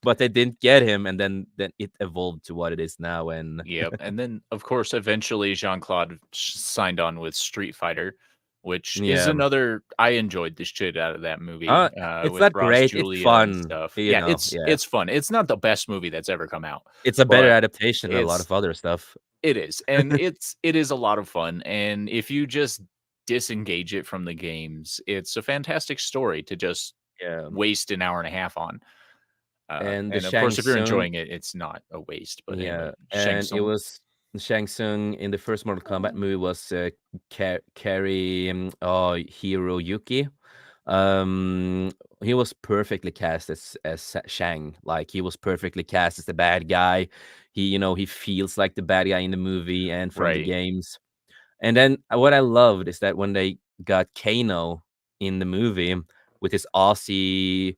[SPEAKER 2] but they didn't get him, and then it evolved to what it is now. And
[SPEAKER 1] Yep, and then, of course, eventually Jean-Claude signed on with Street Fighter, which is
[SPEAKER 2] yeah,
[SPEAKER 1] another I enjoyed the shit out of that movie,
[SPEAKER 2] it's
[SPEAKER 1] with
[SPEAKER 2] not
[SPEAKER 1] Ra's
[SPEAKER 2] great. It's
[SPEAKER 1] Julia and
[SPEAKER 2] fun,
[SPEAKER 1] stuff.
[SPEAKER 2] you
[SPEAKER 1] Yeah,
[SPEAKER 2] know. Yeah,
[SPEAKER 1] it's fun. It's not the best movie that's ever come out,
[SPEAKER 2] it's a better
[SPEAKER 1] but
[SPEAKER 2] adaptation than a lot
[SPEAKER 1] it's
[SPEAKER 2] of other stuff.
[SPEAKER 1] it is, and it is a lot of fun, and if you just disengage it from the games, it's a fantastic story to just
[SPEAKER 2] Yeah.
[SPEAKER 1] waste an hour and a half on,
[SPEAKER 2] And the
[SPEAKER 1] and, of course,
[SPEAKER 2] Shang
[SPEAKER 1] if you're
[SPEAKER 2] Tsung,
[SPEAKER 1] enjoying it, it's not a waste, but
[SPEAKER 2] yeah,
[SPEAKER 1] anyway, Shang
[SPEAKER 2] and it
[SPEAKER 1] Tsung?
[SPEAKER 2] was Shang Tsung in the first Mortal Kombat movie was Carry Hiro Yuki. Um, he was perfectly cast as Shang. Like he was perfectly cast as the bad guy. He feels like the bad guy in the movie and from the
[SPEAKER 1] Right.
[SPEAKER 2] games. And then what I loved is that when they got Kano in the movie with his Aussie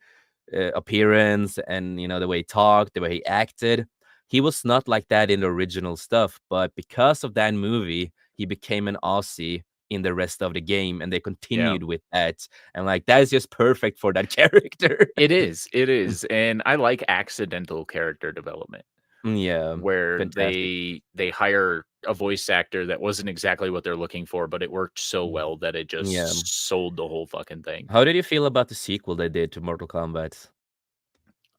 [SPEAKER 2] appearance and the way he talked, the way he acted. He was not like that in the original stuff, but because of that movie, he became an Aussie in the rest of the game, and they
[SPEAKER 1] Yeah.
[SPEAKER 2] continued with that. And like that is just perfect for that character.
[SPEAKER 1] It is, and I like accidental character development
[SPEAKER 2] Yeah,
[SPEAKER 1] where
[SPEAKER 2] fantastic.
[SPEAKER 1] they hire a voice actor that wasn't exactly what they're looking for, but it worked so
[SPEAKER 2] Mm,
[SPEAKER 1] well that it
[SPEAKER 2] yeah.
[SPEAKER 1] just sold the whole fucking thing.
[SPEAKER 2] How did you feel about the sequel they did to Mortal Kombat?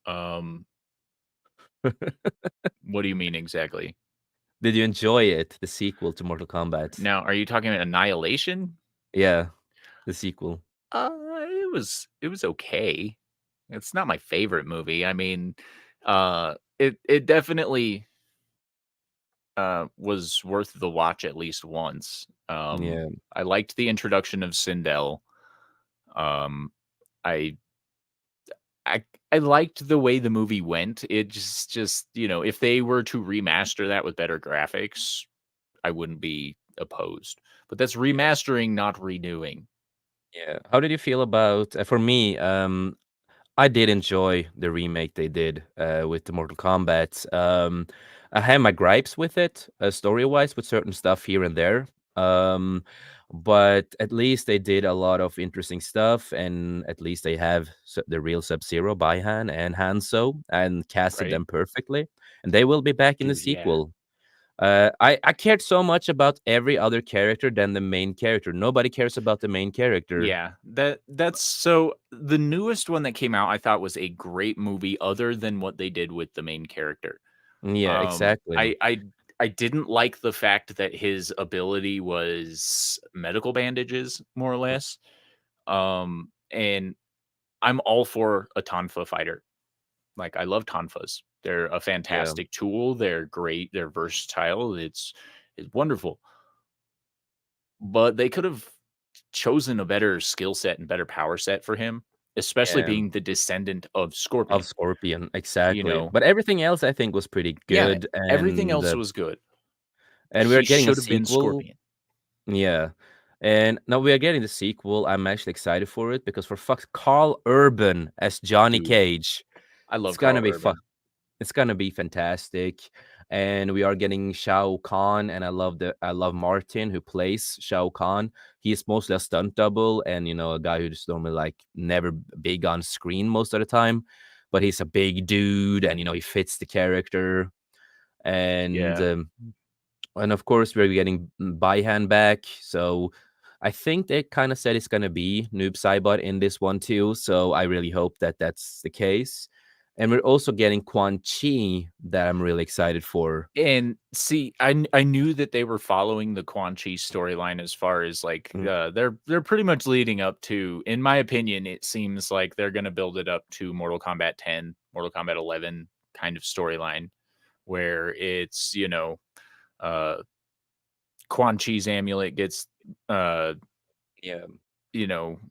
[SPEAKER 1] Um, what do you mean exactly?
[SPEAKER 2] Did you enjoy it, the sequel to Mortal Kombat?
[SPEAKER 1] Now, are you talking Annihilation?
[SPEAKER 2] Yeah, the sequel.
[SPEAKER 1] It was okay. It's not my favorite movie. I mean, it definitely was worth the watch at least once.
[SPEAKER 2] Yeah.
[SPEAKER 1] I liked the introduction of Sindel. Um, I I I liked the way the movie went. It just if they were to remaster that with better graphics, I wouldn't be opposed. But that's remastering, not renewing.
[SPEAKER 2] Yeah. How did you feel about for me, I did enjoy the remake they did with the Mortal Kombat. I had my gripes with it, story-wise, with certain stuff here and there. Um, but at least they did a lot of interesting stuff, and at least they have the real Sub-Zero, Baihan and Hanzo, and casted
[SPEAKER 1] Right,
[SPEAKER 2] them perfectly. And they will be back in the
[SPEAKER 1] dude? Yeah.
[SPEAKER 2] sequel. I cared so much about every other character than the main character. Nobody cares about the main character.
[SPEAKER 1] Yeah, that's so the newest one that came out I thought was a great movie other than what they did with the main character.
[SPEAKER 2] Yeah,
[SPEAKER 1] Um,
[SPEAKER 2] exactly.
[SPEAKER 1] I I I didn't like the fact that his ability was medical bandages, more or less. And I'm all for a Tonfa fighter. Like, I love Tonfas. They're a
[SPEAKER 2] Yeah,
[SPEAKER 1] fantastic tool, they're great, they're versatile, it's wonderful. But they could have chosen a better skill set and better power set for him, especially
[SPEAKER 2] yeah.
[SPEAKER 1] being the descendant of
[SPEAKER 2] Of
[SPEAKER 1] Scorpion,
[SPEAKER 2] Scorpion,
[SPEAKER 1] you
[SPEAKER 2] exactly.
[SPEAKER 1] know?
[SPEAKER 2] But everything else I think was pretty
[SPEAKER 1] Yeah,
[SPEAKER 2] good,
[SPEAKER 1] everything else was good.
[SPEAKER 2] and we are
[SPEAKER 1] He
[SPEAKER 2] getting a
[SPEAKER 1] should have been
[SPEAKER 2] sequel.
[SPEAKER 1] Scorpion.
[SPEAKER 2] Yeah. And now we are getting the sequel. I'm actually excited for it because for fuck Carl Urban as Johnny
[SPEAKER 1] Dude,
[SPEAKER 2] Cage.
[SPEAKER 1] I
[SPEAKER 2] It's
[SPEAKER 1] love
[SPEAKER 2] gonna
[SPEAKER 1] Carl
[SPEAKER 2] be
[SPEAKER 1] Urban.
[SPEAKER 2] it's gonna be fantastic. And we are getting Shao Kahn, and I love Martin who plays Shao Kahn. He's mostly a stunt double and a guy who's normally like never big on screen most of the time. But he's a big dude and he fits the character. And
[SPEAKER 1] Yeah.
[SPEAKER 2] and of course, we're getting Baihan back. So I think they kind of said it's going to be Noob Saibot in this one too. So I really hope that that's the case. And we're also getting Quan Chi that I'm really excited for.
[SPEAKER 1] And see, I knew that they were following the Quan Chi storyline as far as like
[SPEAKER 2] Mm,
[SPEAKER 1] they're pretty much leading up to, in my opinion, it seems like they're gonna build it up to Mortal Kombat 10, Mortal Kombat 11 kind of storyline where it's, uh Quan Chi's amulet gets uh,
[SPEAKER 2] yeah.
[SPEAKER 1] you know,
[SPEAKER 2] And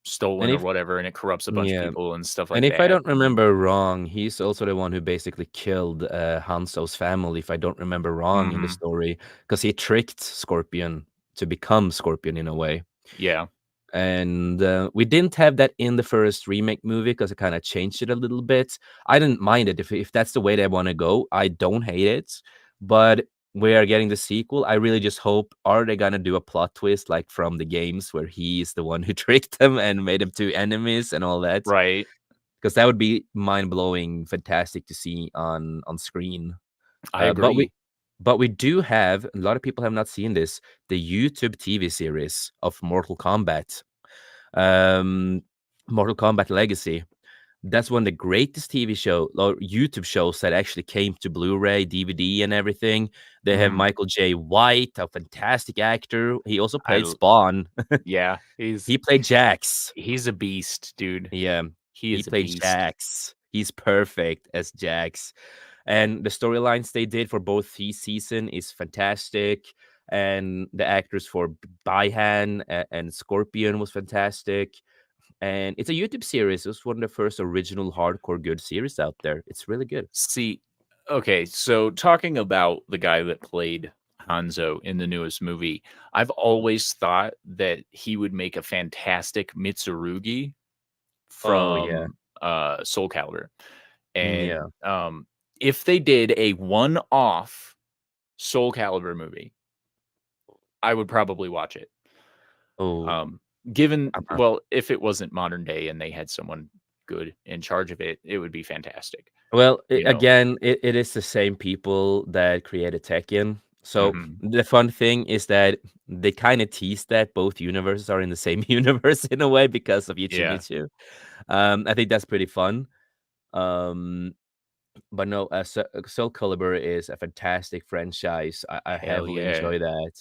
[SPEAKER 1] stolen or
[SPEAKER 2] if
[SPEAKER 1] whatever and it corrupts a bunch of
[SPEAKER 2] yeah,
[SPEAKER 1] people and stuff
[SPEAKER 2] and
[SPEAKER 1] like
[SPEAKER 2] if I
[SPEAKER 1] that.
[SPEAKER 2] don't remember wrong, he's also the one who basically killed Hanzo's family. If I don't remember wrong in the
[SPEAKER 1] Mhm.
[SPEAKER 2] story, because he tricked Scorpion to become Scorpion in a way.
[SPEAKER 1] Yeah.
[SPEAKER 2] And we didn't have that in the first remake movie because it kind of changed it a little bit. I didn't mind it if that's the way they want to go. I don't hate it, but we are getting the sequel. I really just hope are they gonna do a plot twist like from the games where he's the one who tricked them and made them two enemies and all that?
[SPEAKER 1] Right.
[SPEAKER 2] Because that would be mind blowing, fantastic to see on screen.
[SPEAKER 1] I
[SPEAKER 2] But we
[SPEAKER 1] agree.
[SPEAKER 2] do have a lot of people have not seen this the YouTube TV series of Mortal Kombat, um, Mortal Kombat Legacy. That's one of the greatest TV show or YouTube shows that actually came to Blu-ray, DVD, and everything. They have
[SPEAKER 1] Mhm.
[SPEAKER 2] Michael J. White, a fantastic actor. He also
[SPEAKER 1] I
[SPEAKER 2] played
[SPEAKER 1] l
[SPEAKER 2] Spawn.
[SPEAKER 1] Yeah,
[SPEAKER 2] He played Jax.
[SPEAKER 1] he's a beast, dude.
[SPEAKER 2] Yeah,
[SPEAKER 1] He
[SPEAKER 2] he
[SPEAKER 1] is a
[SPEAKER 2] played
[SPEAKER 1] beast.
[SPEAKER 2] Jax. He's perfect as Jax. And the storylines they did for both this season is fantastic. And the actors for Baihan and Scorpion was fantastic. And it's a YouTube series. It was one of the first original hardcore good series out there. It's really good.
[SPEAKER 1] See, okay, so talking about the guy that played Hanzo in the newest movie, I've always thought that he would make a fantastic Mitsurugi
[SPEAKER 2] Oh yeah,
[SPEAKER 1] from, Soul Calibur,
[SPEAKER 2] yeah.
[SPEAKER 1] and, if they did a one-off Soul Calibur movie, I would probably watch it.
[SPEAKER 2] Oh,
[SPEAKER 1] Um, given
[SPEAKER 2] uh-uh.
[SPEAKER 1] well, if it wasn't modern day and they had someone good in charge of it, it would be fantastic,
[SPEAKER 2] Well,
[SPEAKER 1] you know?
[SPEAKER 2] again, it is the same people that created Tekken. So
[SPEAKER 1] Mhm.
[SPEAKER 2] the fun thing is that they kind of tease that both universes are in the same universe in a way because of
[SPEAKER 1] Yeah.
[SPEAKER 2] Yoshimitsu. I think that's pretty fun. Um, but no, Soul Calibur is a fantastic franchise. I
[SPEAKER 1] Hell
[SPEAKER 2] heavily
[SPEAKER 1] yeah.
[SPEAKER 2] enjoy that.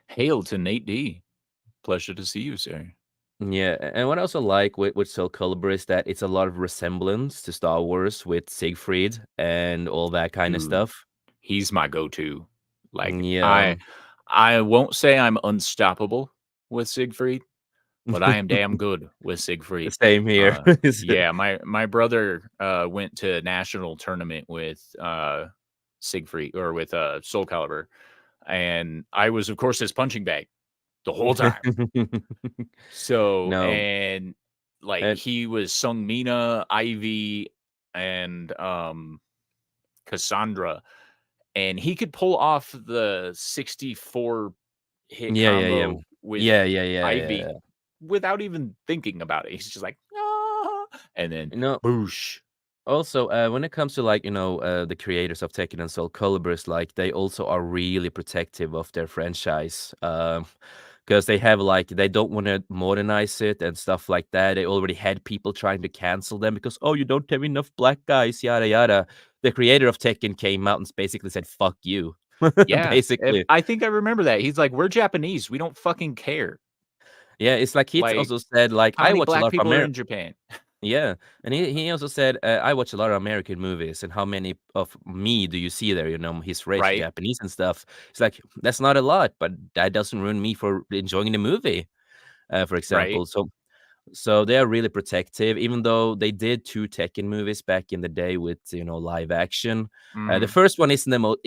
[SPEAKER 1] Hail to Nate D. Pleasure to see you, sir.
[SPEAKER 2] Yeah, and what I also like with Soul Calibur is that it's a lot of resemblance to Star Wars with Siegfried and all that kind of
[SPEAKER 1] Dude,
[SPEAKER 2] stuff.
[SPEAKER 1] he's my go-to. Like,
[SPEAKER 2] Yeah,
[SPEAKER 1] I won't say I'm unstoppable with Siegfried, but I am damn good with Siegfried.
[SPEAKER 2] same here.
[SPEAKER 1] Yeah, my brother, went to national tournament with, Siegfried or with, Soul Calibur, and I was, of course, his punching bag the whole time. So
[SPEAKER 2] No,
[SPEAKER 1] and, like,
[SPEAKER 2] and
[SPEAKER 1] he was Sung Mina, Ivy, and, Cassandra, and he could pull off the 64 hit
[SPEAKER 2] yeah, yeah, yeah.
[SPEAKER 1] combo with
[SPEAKER 2] Yeah, yeah, yeah,
[SPEAKER 1] Ivy
[SPEAKER 2] yeah.
[SPEAKER 1] without even thinking about it. He's just like, "Ah," and then
[SPEAKER 2] No,
[SPEAKER 1] boosh.
[SPEAKER 2] Also, when it comes to the creators of Tekken and Soul Calibur, like they also are really protective of their franchise. Because they have they don't want to modernize it and stuff like that. They already had people trying to cancel them because oh, you don't have enough black guys, yada yada. The creator of Tekken came out and basically said "fuck you,"
[SPEAKER 1] Yeah,
[SPEAKER 2] basically.
[SPEAKER 1] I think I remember that. He's like, "We're Japanese. We don't fucking care."
[SPEAKER 2] Yeah, it's like he
[SPEAKER 1] Like,
[SPEAKER 2] also said
[SPEAKER 1] how
[SPEAKER 2] I
[SPEAKER 1] many
[SPEAKER 2] watch a
[SPEAKER 1] black
[SPEAKER 2] lot of
[SPEAKER 1] people are in Japan?
[SPEAKER 2] Yeah, and he also said, "I watch a lot of American movies, and how many of me do you see there? You know, he's race,
[SPEAKER 1] Right,
[SPEAKER 2] Japanese and stuff." It's like that's not a lot, but that doesn't ruin me for enjoying the movie. For
[SPEAKER 1] right.
[SPEAKER 2] example, so they are really protective, even though they did 2 Tekken movies back in the day with, live action. The
[SPEAKER 1] Mhm.
[SPEAKER 2] first one isn't the most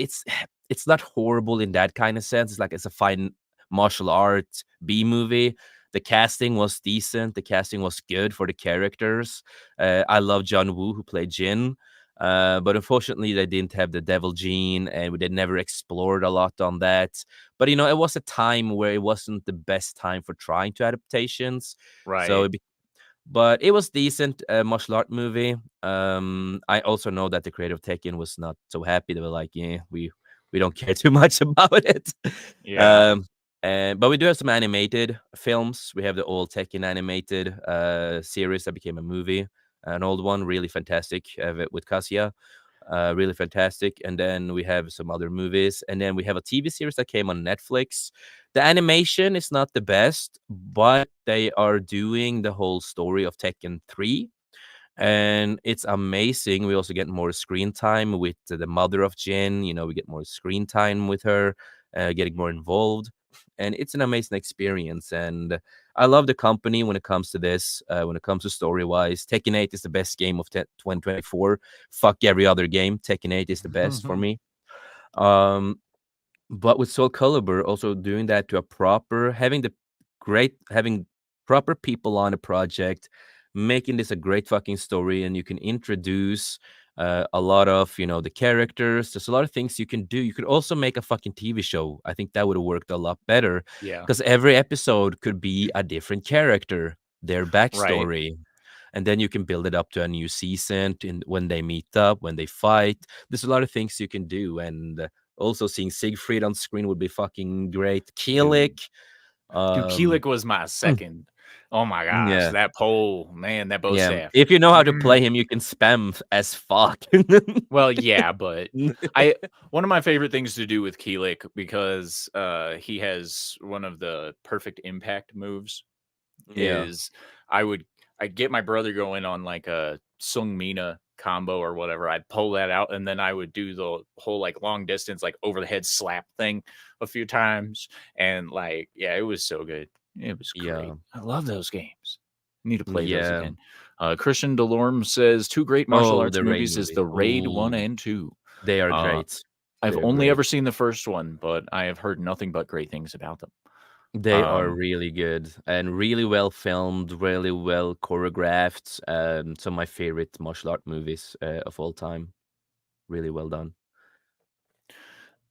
[SPEAKER 2] it's not horrible in that kind of sense. It's like it's a fine martial art B movie. The casting was decent. The casting was good for the characters. I love John Woo who played Jin. But unfortunately, they didn't have the devil gene, and they never explored a lot on that. But it was a time where it wasn't the best time for trying to adaptations. So,
[SPEAKER 1] Right.
[SPEAKER 2] but it was decent martial art movie. I also know that the creator of Tekken was not so happy. They were like, "Yeah, we don't care too much about it."
[SPEAKER 1] Yeah.
[SPEAKER 2] Um, and but we do have some animated films. We have the old Tekken animated series that became a movie, an old one, really fantastic with Kazuya. Really fantastic. And then we have some other movies. And then we have a TV series that came on Netflix. The animation is not the best, but they are doing the whole story of Tekken 3 and it's amazing. We also get more screen time with the mother of Jin. We get more screen time with her, getting more involved, and it's an amazing experience. And I love the company when it comes to this. When it comes to story wise, Tekken 8 is the best game of 2024. Fuck every other game. Tekken 8 is the best for me. Um, but with Soul Calibur, also doing that to a proper, having proper people on a project, making this a great fucking story, and you can introduce a lot of the characters. There's a lot of things you can do. You could also make a fucking TV show. I think that would have worked a lot better
[SPEAKER 1] Yeah.
[SPEAKER 2] because every episode could be a different character, their
[SPEAKER 1] Right.
[SPEAKER 2] backstory. And then you can build it up to a new season when they meet up, when they fight. There's a lot of things you can do, and also seeing Siegfried on screen would be fucking great.
[SPEAKER 1] Dude.
[SPEAKER 2] Keelik,
[SPEAKER 1] Dude,
[SPEAKER 2] um,
[SPEAKER 1] Keelik was my
[SPEAKER 2] mm,
[SPEAKER 1] second. Oh my gosh,
[SPEAKER 2] yeah,
[SPEAKER 1] that pole, man, that bow
[SPEAKER 2] yeah.
[SPEAKER 1] staff.
[SPEAKER 2] If you know how to play
[SPEAKER 1] Mm.
[SPEAKER 2] him, you can spam as fuck.
[SPEAKER 1] Well, yeah, but one of my favorite things to do with Keelik because he has one of the perfect impact moves
[SPEAKER 2] Yeah,
[SPEAKER 1] is I'd get my brother going on like a Sung Mina combo or whatever. I'd pull that out and then I would do the whole like long distance, like over the head slap thing a few times. And like, yeah, it was so good. It was
[SPEAKER 2] yeah,
[SPEAKER 1] great. I love those games. Need to play those
[SPEAKER 2] yeah.
[SPEAKER 1] again. Christian Delorme says two great martial
[SPEAKER 2] Oh,
[SPEAKER 1] arts
[SPEAKER 2] the Raid
[SPEAKER 1] movies is
[SPEAKER 2] movies.
[SPEAKER 1] the Raid 1
[SPEAKER 2] Oh,
[SPEAKER 1] and 2.
[SPEAKER 2] they are
[SPEAKER 1] Uh,
[SPEAKER 2] great.
[SPEAKER 1] I've
[SPEAKER 2] They're
[SPEAKER 1] only
[SPEAKER 2] great.
[SPEAKER 1] ever seen the first one, but I have heard nothing but great things about them.
[SPEAKER 2] They are
[SPEAKER 1] Um,
[SPEAKER 2] really good and really well filmed, really well choreographed. Some of my favorite martial art movies of all time. Really well done.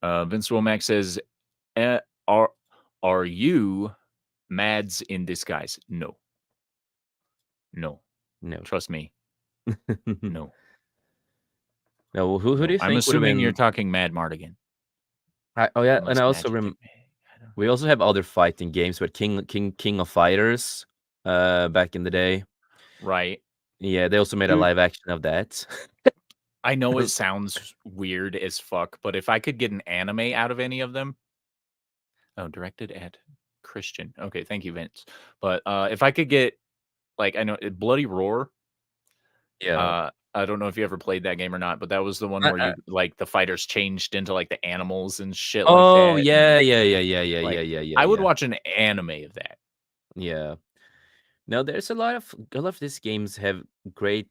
[SPEAKER 1] Vince Womack says, eh, "Are are you Mads in disguise?" No, no.
[SPEAKER 2] No.
[SPEAKER 1] Trust me, no,
[SPEAKER 2] No, who do
[SPEAKER 1] no.
[SPEAKER 2] you
[SPEAKER 1] I'm
[SPEAKER 2] think would have
[SPEAKER 1] assuming you're
[SPEAKER 2] been
[SPEAKER 1] talking Mad Mardigan,
[SPEAKER 2] oh, yeah, and
[SPEAKER 1] unless
[SPEAKER 2] I also
[SPEAKER 1] magic took me. I don't.
[SPEAKER 2] we also have other fighting games with King of Fighters, back in the day.
[SPEAKER 1] Right,
[SPEAKER 2] Yeah, they also made a
[SPEAKER 1] dude.
[SPEAKER 2] live action of that.
[SPEAKER 1] I know it
[SPEAKER 2] Was
[SPEAKER 1] sounds weird as fuck, but if I could get an anime out of any of them, oh, directed at Christian. Okay, thank you, Vince. But if I could get like I know Bloody Roar.
[SPEAKER 2] yeah.
[SPEAKER 1] I don't know if you ever played that game or not, but that was the one
[SPEAKER 2] I
[SPEAKER 1] where
[SPEAKER 2] I
[SPEAKER 1] you like the fighters changed into like the animals and shit like
[SPEAKER 2] Oh,
[SPEAKER 1] that, and
[SPEAKER 2] yeah, yeah, yeah, yeah, yeah, yeah,
[SPEAKER 1] like
[SPEAKER 2] yeah, yeah,
[SPEAKER 1] I would
[SPEAKER 2] yeah.
[SPEAKER 1] watch an anime of that.
[SPEAKER 2] Yeah. No, there's a lot of these games have great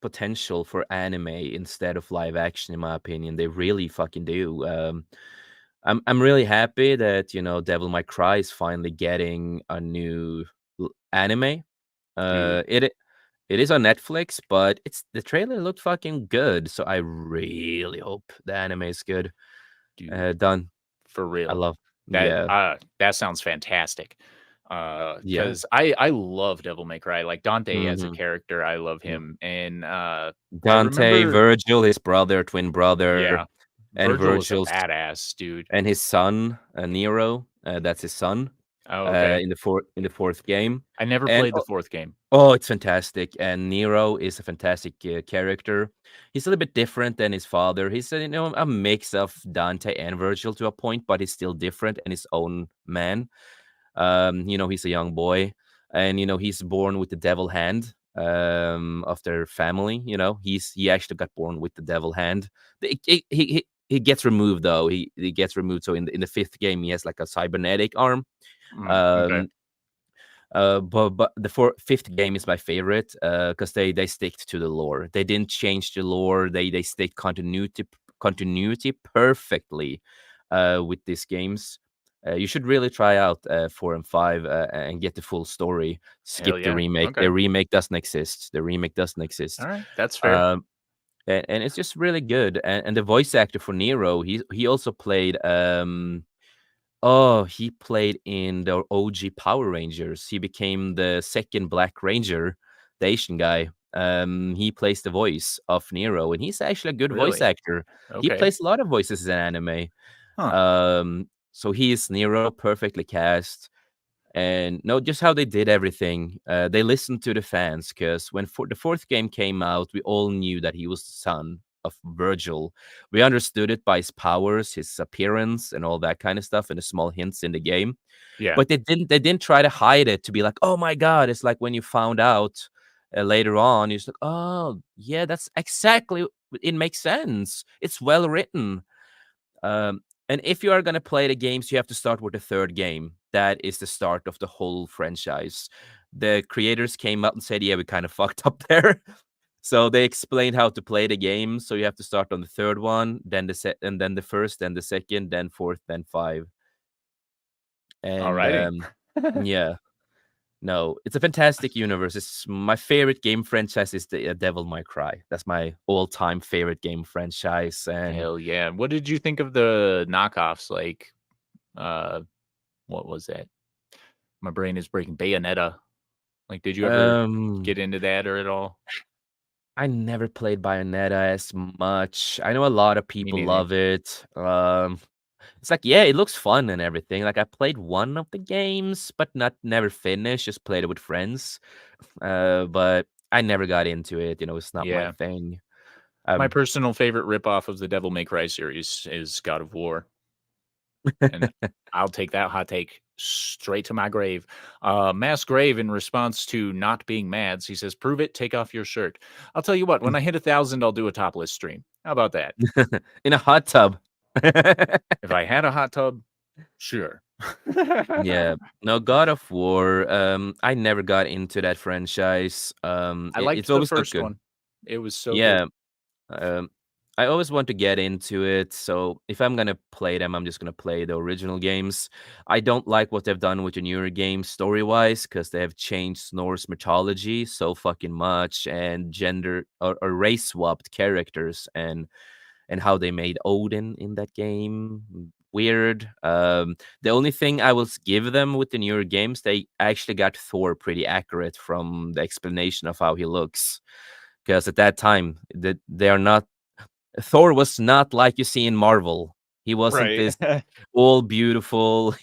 [SPEAKER 2] potential for anime instead of live action, in my opinion. They really fucking do. I'm really happy that Devil May Cry is finally getting a new anime.
[SPEAKER 1] Dude,
[SPEAKER 2] It is on Netflix, but the trailer looked fucking good, so I really hope the anime is good.
[SPEAKER 1] dude,
[SPEAKER 2] Done.
[SPEAKER 1] for
[SPEAKER 2] I
[SPEAKER 1] real.
[SPEAKER 2] love. Yeah,
[SPEAKER 1] That sounds fantastic.
[SPEAKER 2] Yeah.
[SPEAKER 1] Because I love Devil May Cry, like, Dante as a
[SPEAKER 2] Mhm.
[SPEAKER 1] character, I love
[SPEAKER 2] Yeah.
[SPEAKER 1] him, and, I
[SPEAKER 2] Dante,
[SPEAKER 1] remember
[SPEAKER 2] Virgil, his brother, twin brother,
[SPEAKER 1] yeah,
[SPEAKER 2] and
[SPEAKER 1] Virgil was a
[SPEAKER 2] Virgil's
[SPEAKER 1] badass, dude.
[SPEAKER 2] and his son, Nero, that's his son,
[SPEAKER 1] Oh, okay.
[SPEAKER 2] in the 4th game,
[SPEAKER 1] I never
[SPEAKER 2] and
[SPEAKER 1] played the 4th game.
[SPEAKER 2] oh, it's fantastic, and Nero is a fantastic, character. He's a little bit different than his father. He's a, a mix of Dante and Virgil to a point, but he's still different and his own man. He's a young boy, and he's born with the devil hand of their family. He actually got born with the devil hand. He gets removed though. He gets removed. So in the 5th game, he has like a cybernetic arm.
[SPEAKER 1] Okay.
[SPEAKER 2] Um, but the 5th game is my favorite because they stick to the lore. They didn't change the lore. They stick continuity perfectly with these games. You should really try out 4 and 5 and get the full story.
[SPEAKER 1] Hell
[SPEAKER 2] Skip the
[SPEAKER 1] yeah.
[SPEAKER 2] remake.
[SPEAKER 1] Okay.
[SPEAKER 2] The remake doesn't exist. The remake doesn't exist.
[SPEAKER 1] Alright, that's fair.
[SPEAKER 2] Um, and it's just really good. And the voice actor for Nero, he also played he played in the OG Power Rangers. He became the 2nd Black Ranger, the Asian guy. He plays the voice of Nero, and he's actually a good voice
[SPEAKER 1] Really?
[SPEAKER 2] actor. He
[SPEAKER 1] Okay.
[SPEAKER 2] plays a lot of voices in anime.
[SPEAKER 1] Huh.
[SPEAKER 2] So he is Nero, perfectly cast. And no, just how they did everything. They listened to the fans because when the 4th game came out, we all knew that he was the son of Virgil. We understood it by his powers, his appearance, and all that kind of stuff, and the small hints in the game.
[SPEAKER 1] Yeah.
[SPEAKER 2] But they didn't try to hide it to be like, oh my god. It's like when you found out later on, you're just like, oh yeah, that's exactly. It makes sense. It's well written. And if you are going to play the games, you have to start with the 3rd game. That is the start of the whole franchise. The creators came out and said, yeah, we kind of fucked up there. So they explained how to play the game. So you have to start on the 3rd one, then and then the 1st, then the 2nd, then 4th, then 5. And
[SPEAKER 1] Alrighty.
[SPEAKER 2] yeah, no, it's a fantastic universe. It's my favorite game franchise is the Devil May Cry. That's my all-time favorite game franchise. And
[SPEAKER 1] Hell yeah. What did you think of the knockoffs? Like, uh, what was that? My brain is breaking. Bayonetta. Like, did you ever
[SPEAKER 2] um
[SPEAKER 1] get into that or at all?
[SPEAKER 2] I never played Bayonetta as much. I know a lot of
[SPEAKER 1] Me
[SPEAKER 2] people
[SPEAKER 1] neither.
[SPEAKER 2] love it. It's like, yeah, it looks fun and everything. Like I played one of the games, but not never finished. Just played it with friends. But I never got into it. It's not my
[SPEAKER 1] Yeah.
[SPEAKER 2] thing.
[SPEAKER 1] My
[SPEAKER 2] Um,
[SPEAKER 1] personal favorite ripoff of the Devil May Cry series is God of War, and I'll take that hot take straight to my grave. Mass Grave, in response to not being Mads, he says, "Prove it. Take off your shirt." I'll tell you what. When I hit 1,000, I'll do a topless stream. How about that?
[SPEAKER 2] in a hot tub.
[SPEAKER 1] If I had a hot tub, sure.
[SPEAKER 2] Yeah. No, God of War. I never got into that franchise.
[SPEAKER 1] I
[SPEAKER 2] It's
[SPEAKER 1] liked the
[SPEAKER 2] always looked
[SPEAKER 1] first
[SPEAKER 2] good.
[SPEAKER 1] one. It was so good.
[SPEAKER 2] Yeah. Um, I always want to get into it, so if I'm gonna play them, I'm just gonna play the original games. I don't like what they've done with the newer games story-wise, because they have changed Norse mythology so fucking much and gender or race swapped characters and how they made Odin in that game. Weird. The only thing I will give them with the newer games, they actually got Thor pretty accurate from the explanation of how he looks. Because at that time, they are not Thor was not like you see in Marvel. He wasn't
[SPEAKER 1] Right.
[SPEAKER 2] this all beautiful,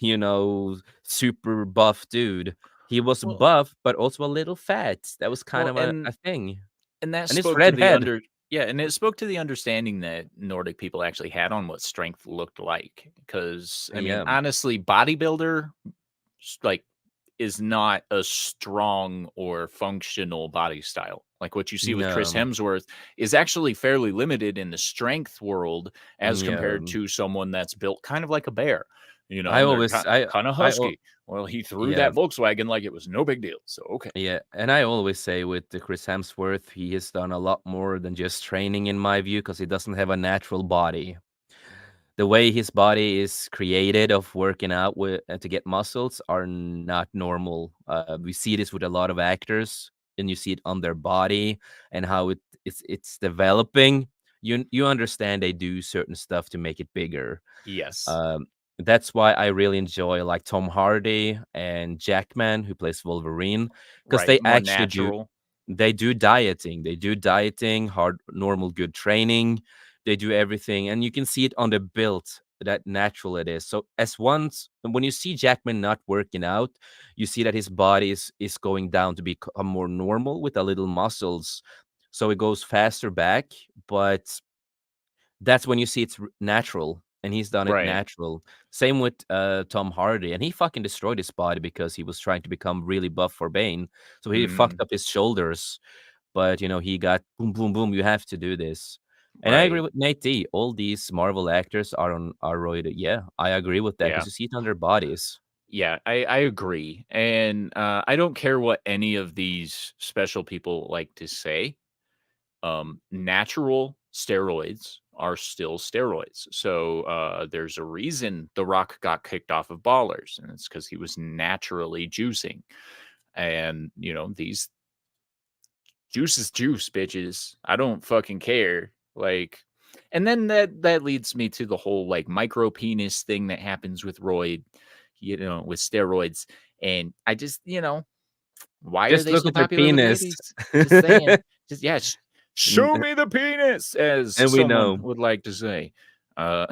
[SPEAKER 2] super buff dude. He was
[SPEAKER 1] Well,
[SPEAKER 2] buff, but also a little fat. That was kind
[SPEAKER 1] well,
[SPEAKER 2] of a
[SPEAKER 1] and
[SPEAKER 2] thing.
[SPEAKER 1] and that
[SPEAKER 2] And his
[SPEAKER 1] spoke to
[SPEAKER 2] red
[SPEAKER 1] the
[SPEAKER 2] head.
[SPEAKER 1] under yeah, and it spoke to the understanding that Nordic people actually had on what strength looked like. Because I mean,
[SPEAKER 2] Yeah.
[SPEAKER 1] honestly, bodybuilder like is not a strong or functional body style. Like what you see with Chris
[SPEAKER 2] No.
[SPEAKER 1] Hemsworth is actually fairly limited in the strength world as
[SPEAKER 2] Yeah.
[SPEAKER 1] compared to someone that's built kind of like a bear.
[SPEAKER 2] I
[SPEAKER 1] And they're
[SPEAKER 2] always
[SPEAKER 1] kind of
[SPEAKER 2] I al-
[SPEAKER 1] husky. Well, he threw
[SPEAKER 2] yeah.
[SPEAKER 1] that Volkswagen like it was no big deal. So okay.
[SPEAKER 2] Yeah, and I always say with the Chris Hemsworth, he has done a lot more than just training in my view because he doesn't have a natural body. The way his body is created of working out with to get muscles are not normal. We see this with a lot of actors, and you see it on their body and how it's developing. You understand they do certain stuff to make it bigger.
[SPEAKER 1] Yes.
[SPEAKER 2] Um, That's why I really enjoy, like, Tom Hardy and Jackman, who plays Wolverine, because
[SPEAKER 1] Right,
[SPEAKER 2] they
[SPEAKER 1] more
[SPEAKER 2] actually do
[SPEAKER 1] natural.
[SPEAKER 2] they do dieting, hard normal good training, they do everything, and you can see it on the build that natural it is. So, as once when you see Jackman not working out, you see that his body is going down to become more normal with a little muscles, so it goes faster back, but that's when you see it's natural, and he's done it
[SPEAKER 1] Right.
[SPEAKER 2] natural. Same with, Tom Hardy, and he fucking destroyed his body because he was trying to become really buff for Bane, so he fucked
[SPEAKER 1] Mhm.
[SPEAKER 2] up his shoulders, but, he got boom, boom, boom, you have to do this. And I agree
[SPEAKER 1] Right.
[SPEAKER 2] with Nate D, all these Marvel actors are roided. Yeah, I agree with that because
[SPEAKER 1] Yeah.
[SPEAKER 2] you see it on their bodies.
[SPEAKER 1] Yeah, I agree, and, I don't care what any of these special people like to say. Natural steroids are still steroids. So there's a reason The Rock got kicked off of Ballers, and it's because he was naturally juicing. And these juice is juice, bitches. I don't fucking care. Like, and then that leads me to the whole like micro penis thing that happens with with steroids. And I just, why are
[SPEAKER 2] Just
[SPEAKER 1] they
[SPEAKER 2] look
[SPEAKER 1] so
[SPEAKER 2] at their
[SPEAKER 1] popular with
[SPEAKER 2] penis.
[SPEAKER 1] ladies? Just saying. Just yeah, show
[SPEAKER 2] And
[SPEAKER 1] me the penis, as
[SPEAKER 2] and we
[SPEAKER 1] someone
[SPEAKER 2] know.
[SPEAKER 1] would like to say. Uh,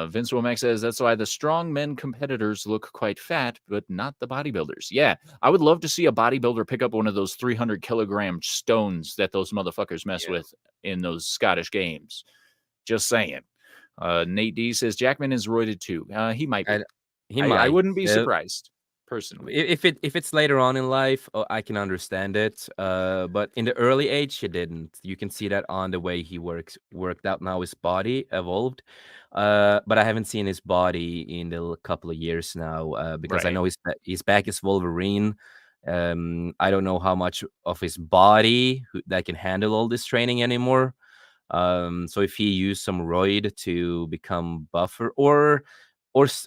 [SPEAKER 1] Vince Womack says that's why the strong men competitors look quite fat, but not the bodybuilders. Yeah, I would love to see a bodybuilder pick up one of those 300-kilogram stones that those motherfuckers mess
[SPEAKER 2] Yeah,
[SPEAKER 1] with in those Scottish games. Just saying. Nate D says Jackman is roided too. He might
[SPEAKER 2] and
[SPEAKER 1] be.
[SPEAKER 2] he
[SPEAKER 1] I
[SPEAKER 2] might.
[SPEAKER 1] wouldn't be surprised personally.
[SPEAKER 2] If it's later on in life, oh, I can understand it. But in the early age, he didn't. You can see that on the way he worked out. Now his body evolved. But I haven't seen his body in the couple of years now. Because I
[SPEAKER 1] Right.
[SPEAKER 2] know he's back as Wolverine. I don't know how much of his body that can handle all this training anymore. So if he used some roid to become buffer, or s-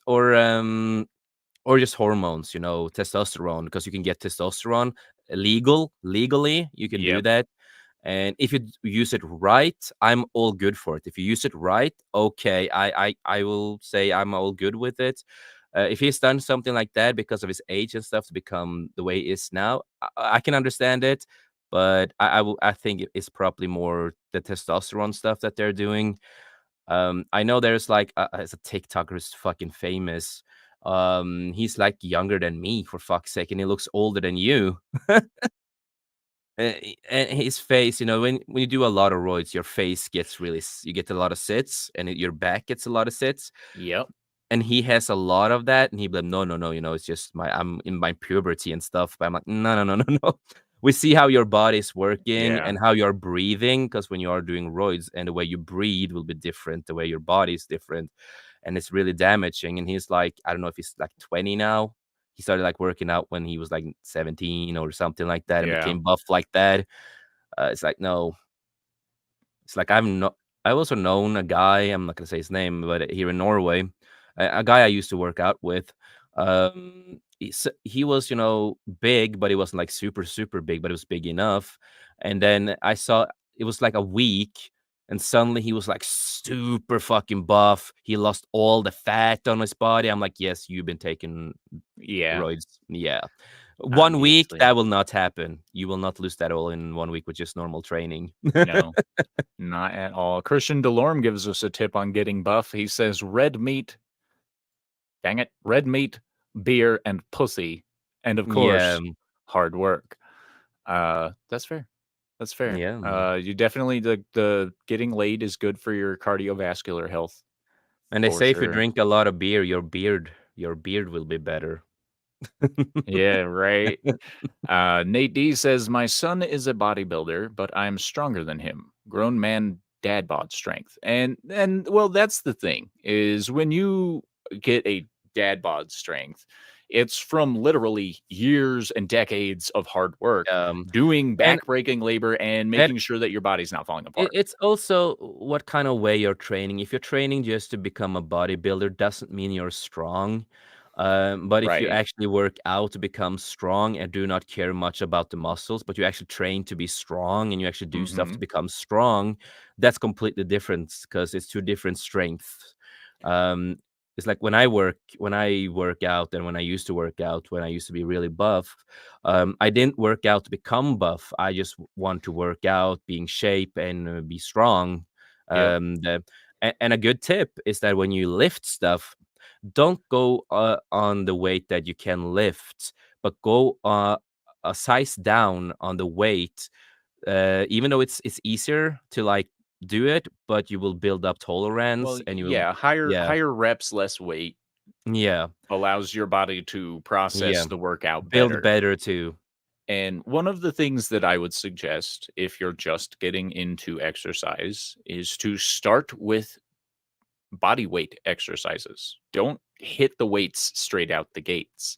[SPEAKER 2] or just hormones, testosterone, because you can get testosterone legally, you can do
[SPEAKER 1] Yep.
[SPEAKER 2] that. And if you use it right, I'm all good for it. If you use it right, okay, I will say I'm all good with it. If he's done something like that because of his age and stuff to become the way he is now, I can understand it. But I think it's probably more the testosterone stuff that they're doing. I know there's like as a TikToker who's fucking famous. He's like younger than me for fuck's sake, and he looks older than you. And his face, when you do a lot of roids, your face gets you get a lot of sits, and your back gets a lot of sits.
[SPEAKER 1] Yep.
[SPEAKER 2] And he has a lot of that, and he'd be like, "No, no, no, it's just I'm in my puberty and stuff." But I'm like, "No, no, no, no, no." We see how your body's working
[SPEAKER 1] Yeah.
[SPEAKER 2] and how you're breathing, because when you are doing roids, and the way you breathe will be different, the way your body is different, and it's really damaging. And he's like, I don't know if he's like 20 now. He started like working out when he was like 17 or something like that, and
[SPEAKER 1] Yeah.
[SPEAKER 2] became buff like that. It's like, no, it's like I've also known a guy, I'm not gonna say his name, but here in Norway, a guy I used to work out with. He was, big, but he wasn't like super, super big, but it was big enough. And then I saw it was like a week, and suddenly he was like super fucking buff. He lost all the fat on his body. I'm like, yes, you've been taking
[SPEAKER 1] Yeah.
[SPEAKER 2] roids. Yeah. 1 week,
[SPEAKER 1] Obviously.
[SPEAKER 2] that will not happen. You will not lose that all in 1 week with just normal training.
[SPEAKER 1] No. Not at all. Christian Delorme gives us a tip on getting buff. He says red meat, dang it, red meat, beer, and pussy. And of
[SPEAKER 2] Yeah.
[SPEAKER 1] course, hard work. That's fair. That's fair.
[SPEAKER 2] Yeah,
[SPEAKER 1] You definitely the getting laid is good for your cardiovascular health
[SPEAKER 2] and they
[SPEAKER 1] for
[SPEAKER 2] say if you
[SPEAKER 1] sure.
[SPEAKER 2] drink a lot of beer, your beard will be better.
[SPEAKER 1] Yeah, right. Nate D says, my son is a bodybuilder, but I'm stronger than him. Grown man dad bod strength. And well, that's the thing, is when you get a dad bod strength, it's from literally years and decades of hard work,
[SPEAKER 2] Um,
[SPEAKER 1] doing
[SPEAKER 2] and
[SPEAKER 1] back-breaking labor and
[SPEAKER 2] and
[SPEAKER 1] making sure that your body's not falling apart.
[SPEAKER 2] it's also what kind of way you're training. If you're training just to become a bodybuilder, doesn't mean you're strong. But if you
[SPEAKER 1] Right.
[SPEAKER 2] actually work out to become strong and do not care much about the muscles, but you actually train to be strong and you actually do stuff to
[SPEAKER 1] Mhm.
[SPEAKER 2] become strong, that's completely different because it's two different strengths. Um, it's like when I work out, and when I used to work out, when I used to be really buff, I didn't work out to become buff. I just want to work out, be in shape, and be strong.
[SPEAKER 1] Yep.
[SPEAKER 2] And a good tip is that when you lift stuff, don't go on the weight that you can lift, but go a size down on the weight. Even though it's easier to like do it, but you will build up
[SPEAKER 1] Well,
[SPEAKER 2] tolerance, and you will,
[SPEAKER 1] yeah, higher
[SPEAKER 2] yeah,
[SPEAKER 1] higher reps, less weight
[SPEAKER 2] yeah,
[SPEAKER 1] allows your body to process
[SPEAKER 2] yeah,
[SPEAKER 1] the workout
[SPEAKER 2] build
[SPEAKER 1] better.
[SPEAKER 2] better too.
[SPEAKER 1] And one of the things that I would suggest if you're just getting into exercise is to start with body weight exercises. Don't hit the weights straight out the gates.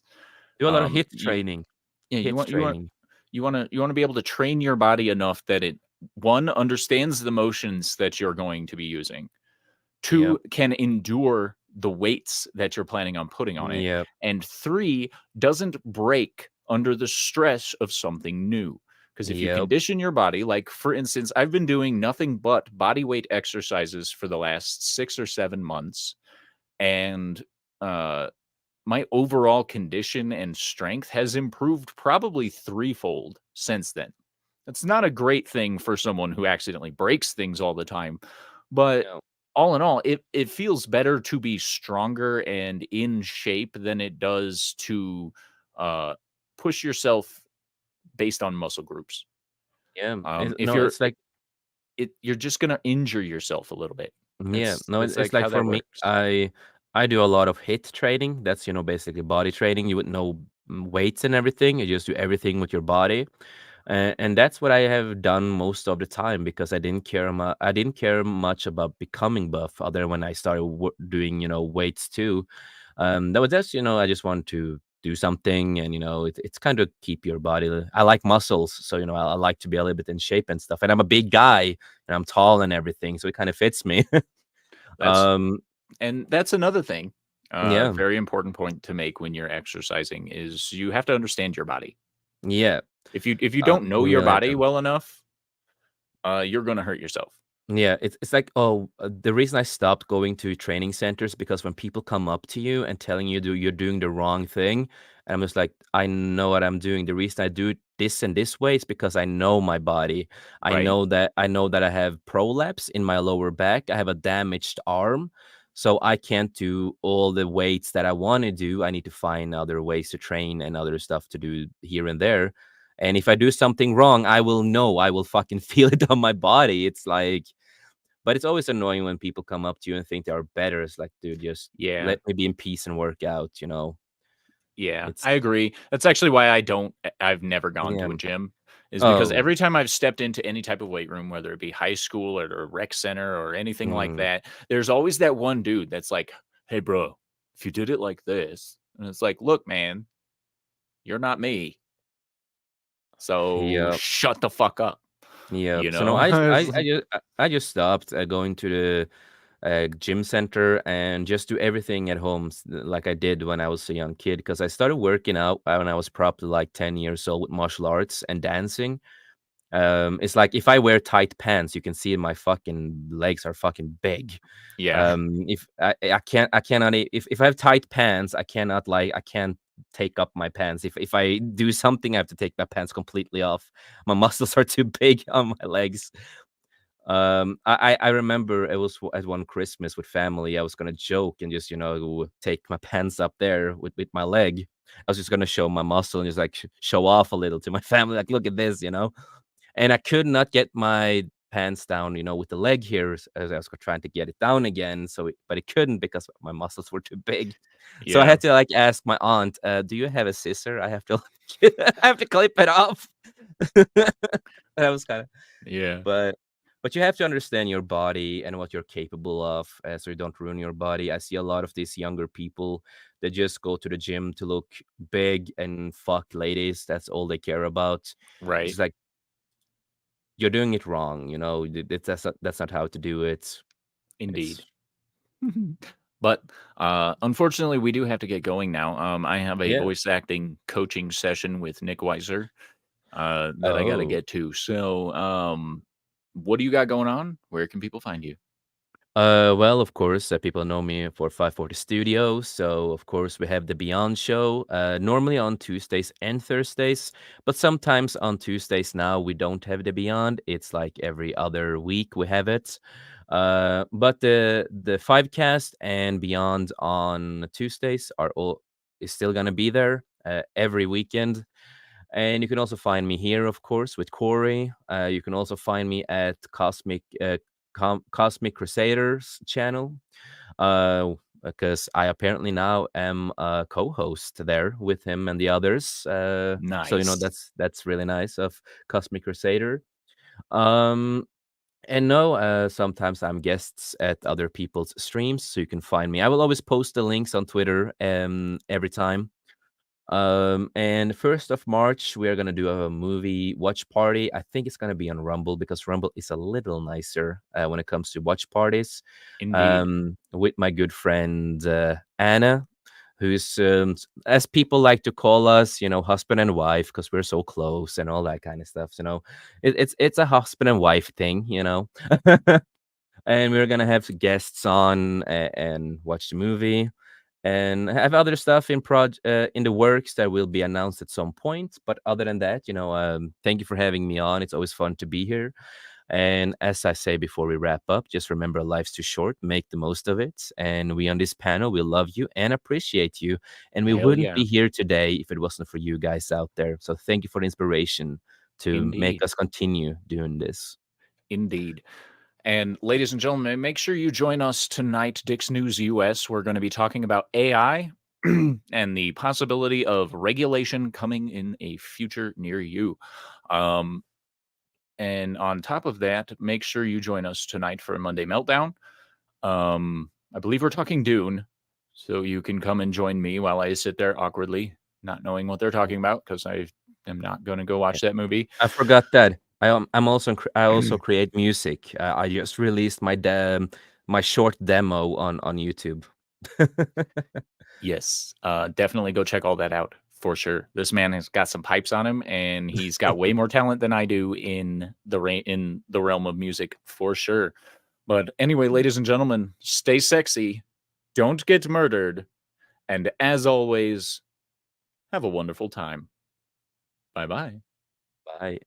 [SPEAKER 2] Do a lot of
[SPEAKER 1] Um,
[SPEAKER 2] hit
[SPEAKER 1] you
[SPEAKER 2] training,
[SPEAKER 1] yeah,
[SPEAKER 2] hit training.
[SPEAKER 1] you wanna be able to train your body enough that it, 1, understands the motions that you're going to be using, 2,
[SPEAKER 2] Yep,
[SPEAKER 1] can endure the weights that you're planning on putting on it,
[SPEAKER 2] yep,
[SPEAKER 1] and 3, doesn't break under the stress of something new. Because if you
[SPEAKER 2] yep.
[SPEAKER 1] condition your body, like, for instance, I've been doing nothing but body weight exercises for the last 6 or 7 months, and, uh, my overall condition and strength has improved probably threefold since then. That's not a great thing for someone who accidentally breaks things all the time, but
[SPEAKER 2] No,
[SPEAKER 1] all in all, it feels better to be stronger and in shape than it does to, uh, push yourself based on muscle groups.
[SPEAKER 2] yeah,
[SPEAKER 1] If
[SPEAKER 2] no,
[SPEAKER 1] you're
[SPEAKER 2] it's like,
[SPEAKER 1] you're just gonna injure yourself a little bit.
[SPEAKER 2] yeah, no,
[SPEAKER 1] That's,
[SPEAKER 2] it's
[SPEAKER 1] like,
[SPEAKER 2] like
[SPEAKER 1] how
[SPEAKER 2] for
[SPEAKER 1] that
[SPEAKER 2] me,
[SPEAKER 1] works.
[SPEAKER 2] I do a lot of hit training. That's, basically body training. You would know weights and everything. You just do everything with your body. And that's what I have done most of the time, because I didn't care much about becoming buff, other than when I started doing, weights too. That was just, I just want to do something, and it's kind of keep your body. I like muscles, so I like to be a little bit in shape and stuff. And I'm a big guy, and I'm tall and everything, so it kind of fits me.
[SPEAKER 1] That's
[SPEAKER 2] um,
[SPEAKER 1] and that's another thing,
[SPEAKER 2] yeah,
[SPEAKER 1] very important point to make when you're exercising is you have to understand your body.
[SPEAKER 2] yeah,
[SPEAKER 1] If you don't know your
[SPEAKER 2] really.
[SPEAKER 1] body well enough, you're gonna hurt yourself.
[SPEAKER 2] Yeah, it's like, oh, the reason I stopped going to training centers, because when people come up to you and telling you you're doing the wrong thing, and I'm just like, I know what I'm doing. The reason I do it this and this way is because I know my body.
[SPEAKER 1] Right?
[SPEAKER 2] I know that I have prolapse in my lower back. I have a damaged arm, so I can't do all the weights that I want to do. I need to find other ways to train and other stuff to do here and there. And if I do something wrong, I will know. I will fucking feel it on my body. It's like, but it's always annoying when people come up to you and think they are better. It's like, dude, just
[SPEAKER 1] Yeah.
[SPEAKER 2] let me be in peace and work out.
[SPEAKER 1] Yeah,
[SPEAKER 2] It's
[SPEAKER 1] I agree. That's actually why I've never gone
[SPEAKER 2] yeah.
[SPEAKER 1] to a gym, is because
[SPEAKER 2] Oh,
[SPEAKER 1] every time I've stepped into any type of weight room, whether it be high school or a rec center or anything like
[SPEAKER 2] mm,
[SPEAKER 1] that, there's always that one dude that's like, "Hey, bro, if you did it like this," and it's like, "Look, man, you're not me, so
[SPEAKER 2] yeah,
[SPEAKER 1] shut the fuck up,"
[SPEAKER 2] yeah.
[SPEAKER 1] you
[SPEAKER 2] So no,
[SPEAKER 1] know?
[SPEAKER 2] I just stopped going to the gym center and just do everything at home, like I did when I was a young kid, because I started working out when I was probably like 10 years old with martial arts and dancing. It's like if I wear tight pants, you can see my fucking legs are fucking big.
[SPEAKER 1] Yeah,
[SPEAKER 2] If I cannot if I have tight pants, I can't take up my pants. If I do something, I have to take my pants completely off. My muscles are too big on my legs. I remember it was at one Christmas with family. I was gonna joke and just take my pants up there with my leg. I was just gonna show my muscle and just like show off a little to my family, like look at this. And I could not get my pants down, with the leg here, as I was trying to get it down again. But it couldn't because my muscles were too big. So I
[SPEAKER 1] yeah,
[SPEAKER 2] had to like ask my aunt, "Do you have a scissor? I have to, I have to clip it off." That was kind of,
[SPEAKER 1] yeah,
[SPEAKER 2] but you have to understand your body and what you're capable of, so you don't ruin your body. I see a lot of these younger people that just go to the gym to look big and fuck ladies. That's all they care about.
[SPEAKER 1] right,
[SPEAKER 2] It's like, you're doing it wrong, that's not how to do it.
[SPEAKER 1] indeed.
[SPEAKER 2] It's
[SPEAKER 1] But, unfortunately, we do have to get going now. I have a
[SPEAKER 2] yeah.
[SPEAKER 1] voice acting coaching session with Nick Weiser, that I gotta
[SPEAKER 2] Oh.
[SPEAKER 1] get to. So, what do you got going on? Where can people find you?
[SPEAKER 2] Well, of course, people know me for 540 Studio. So, of course, we have the Beyond Show, normally on Tuesdays and Thursdays. But sometimes on Tuesdays now, we don't have the Beyond. It's like every other week we have it. But the Fivecast and Beyond on Tuesdays are all is still gonna be there every weekend. And you can also find me here, of course, with Cory. You can also find me at Cosmic Crusaders channel, because I apparently now am a co-host there with him and the others. So
[SPEAKER 1] Nice.
[SPEAKER 2] that's really nice of Cosmic Crusader. Um, and no, sometimes I'm guests at other people's streams, so you can find me. I will always post the links on Twitter every time. And 1st of March, we are gonna do a movie watch party. I think it's gonna be on Rumble because Rumble is a little nicer when it comes to watch parties.
[SPEAKER 1] Indeed.
[SPEAKER 2] With my good friend Anna, who's as people like to call us, husband and wife because we're so close and all that kind of stuff. It's a husband and wife thing. And we're gonna have guests on and watch the movie and have other stuff in the works that will be announced at some point. But other than that, thank you for having me on. It's always fun to be here. And as I say before we wrap up, just remember life's too short. Make the most of it. And we on this panel, we love you and appreciate you. And we
[SPEAKER 1] Hell
[SPEAKER 2] wouldn't
[SPEAKER 1] yeah.
[SPEAKER 2] be here today if it wasn't for you guys out there. So thank you for the inspiration to make
[SPEAKER 1] Indeed.
[SPEAKER 2] us continue doing this.
[SPEAKER 1] Indeed. And ladies and gentlemen, make sure you join us tonight, Dick's News US. We're going to be talking about AI and the possibility of regulation coming in a future near you. Um, and on top of that, make sure you join us tonight for a Monday Meltdown. I believe we're talking Dune, so you can come and join me while I sit there awkwardly, not knowing what they're talking about because I am not going to go watch that movie.
[SPEAKER 2] I forgot that. I also create music. I just released my short demo on YouTube.
[SPEAKER 1] Yes, definitely go check all that out for sure. This man has got some pipes on him, and he's got way more talent than I do in the realm of music for sure. But anyway, ladies and gentlemen, stay sexy, don't get murdered, and as always, have a wonderful time. Bye bye.
[SPEAKER 2] Bye.